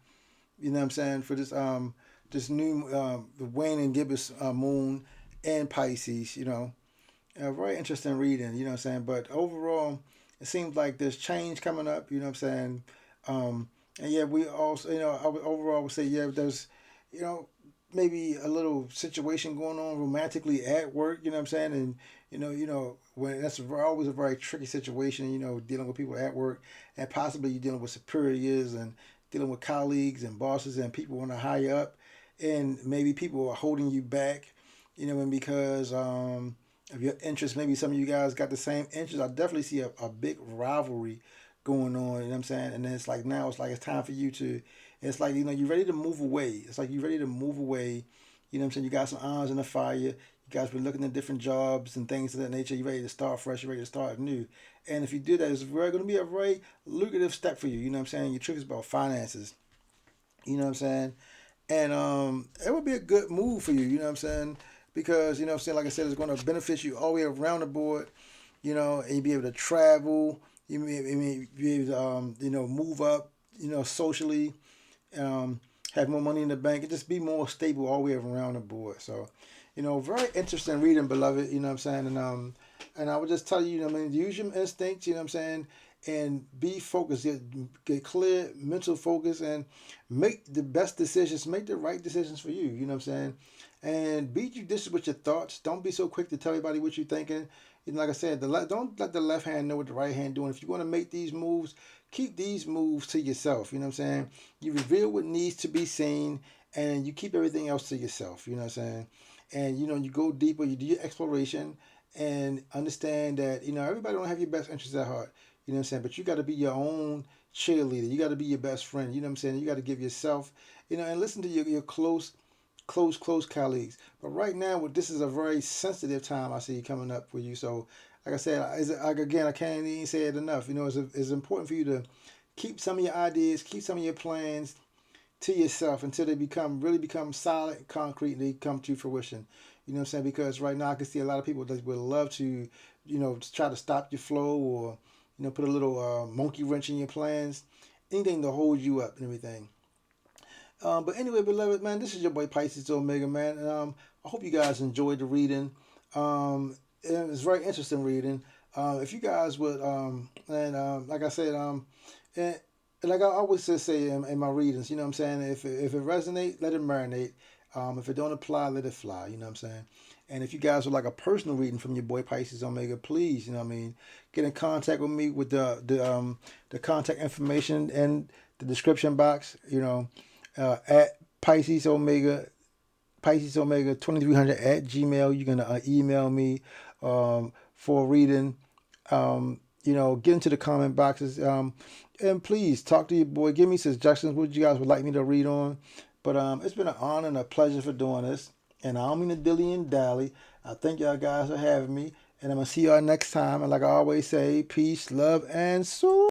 You know what I'm saying? For this new, the Waning Gibbous moon and Pisces, a very interesting reading, you know what I'm saying? But overall, it seems like there's change coming up, you know what I'm saying? And yeah, we also, overall would say, yeah, there's, you know, maybe a little situation going on romantically at work, you know what I'm saying? And, when that's always a very tricky situation, dealing with people at work, and possibly you're dealing with superiors and dealing with colleagues and bosses and people on the high up, and maybe people are holding you back, and because of your interests, maybe some of you guys got the same interests. I definitely see a big rivalry going on, you know what I'm saying? And then it's like now it's like it's time for you to, it's like, you're ready to move away. It's like you're ready to move away. You know what I'm saying? You got some irons in the fire. You guys been looking at different jobs and things of that nature. You're ready to start fresh. You're ready to start new. And if you do that, it's very going to be a very lucrative step for you. You know what I'm saying? Your trick is about finances. You know what I'm saying? And it would be a good move for you. You know what I'm saying? Because, what I'm saying, like I said, it's going to benefit you all the way around the board. And you'll be able to travel. You may be able to, move up, socially, have more money in the bank, and just be more stable all the way around the board. So, very interesting reading, beloved. You know what I'm saying? And I would just tell you, use your instincts. You know what I'm saying? and be focused. Get clear mental focus and make the best decisions. Make the right decisions for you. You know what I'm saying? And be judicious with your thoughts. Don't be so quick to tell everybody what you're thinking. And like I said, don't let the left hand know what the right hand doing. If you want to make these moves, keep these moves to yourself. You know what I'm saying? You reveal what needs to be seen, and you keep everything else to yourself. You know what I'm saying? And you go deeper. You do your exploration, and understand that everybody don't have your best interests at heart. You know what I'm saying? But you got to be your own cheerleader. You got to be your best friend. You know what I'm saying? You got to give yourself, and listen to your close colleagues. But right now, this is a very sensitive time I see coming up for you. So, like I said, again, I can't even say it enough. It's important for you to keep some of your ideas, keep some of your plans to yourself until they really become solid, concrete, and they come to fruition. You know what I'm saying? Because right now I can see a lot of people that would love to, try to stop your flow or, put a little monkey wrench in your plans, anything to hold you up and everything. But anyway, beloved man, this is your boy Pisces Omega man. And, I hope you guys enjoyed the reading. And it's very interesting reading. If you guys would, like I said, and, and like I always say in my readings, you know what I'm saying? If it resonates, let it marinate. If it don't apply, let it fly. You know what I'm saying? And if you guys would like a personal reading from your boy Pisces Omega, please, you know what I mean, get in contact with me with the contact information in the description box. At Pisces Omega 2300 at Gmail. You can email me for a reading. Get into the comment boxes. And please talk to your boy. Give me suggestions what you guys would like me to read on. But it's been an honor and a pleasure for doing this. And I don't mean to dilly and dally. I thank y'all guys for having me. And I'm going to see y'all next time. And like I always say, peace, love, and so.